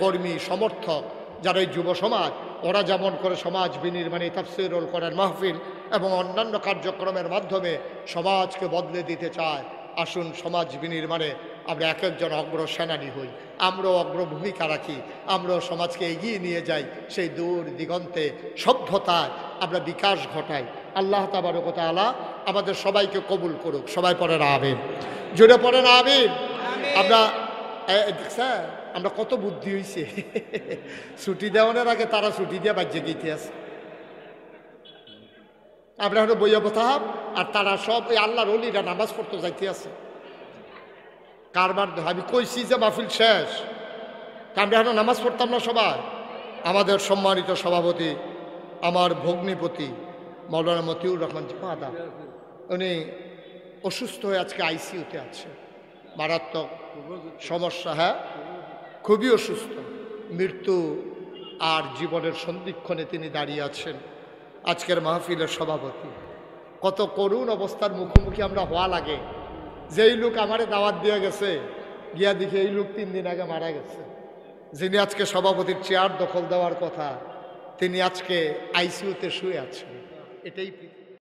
কর্মী সমর্থক, যারা এই যুব সমাজ, ওরা যেমন করে সমাজ বিনির্মাণে তাফসীরুল কোরআন মাহফিল এবং অন্যান্য কার্যক্রমের মাধ্যমে সমাজকে বদলে দিতে চায়, আসুন সমাজ বিনির্মাণে আমরা এক একজন অগ্রসেনানী হই, আমরাও অগ্রভূমিকা রাখি, আমরাও সমাজকে এগিয়ে নিয়ে যাই, সেই দূর দিগন্তে সভ্যতায় আমরা বিকাশ ঘটাই। আল্লাহ তাবারক ওয়া তাআলা আমাদের সবাইকে কবুল করুক। সবাই পড়েন আমিন, জোরে পড়েন আমিন। আমরা স্যার আমরা কত বুদ্ধি হয়েছে, ছুটি দেওয়ানোর আগে তারা ছুটি দিয়ে বাজ্যে গিয়ে আছে, আমরা এখন বইয়া বতাম, আর তারা সব ওই আল্লাহর ওলিরা নামাজ পড়তে যাইতে আছে। কারবার আমি কইছি যে মাহফিল শেষ, আমরা এখন নামাজ পড়তাম না সবাই। আমাদের সম্মানিত সভাপতি আমার ভগ্নিপতি মৌলানা মতিউর রহমান জিপাদা, উনি অসুস্থ হয়ে আজকে আইসিইউতে আছে, মারাত্মক সমস্যা, হ্যাঁ খুবই অসুস্থ, মৃত্যু আর জীবনের সন্ধিক্ষণে তিনি দাঁড়িয়ে আছেন। আজকের মাহফিলের সভাপতি, কত করুণ অবস্থার মুখোমুখি আমরা হওয়া লাগে। যেই লোক আমারে দাওয়াত দিয়ে গেছে, গিয়া দেখে এই লোক 3 দিন আগে মারা গেছে। যিনি আজকে সভাপতির চেয়ার দখল দেওয়ার কথা, তিনি আজকে আইসিইউতে শুয়ে আছেন। এটাই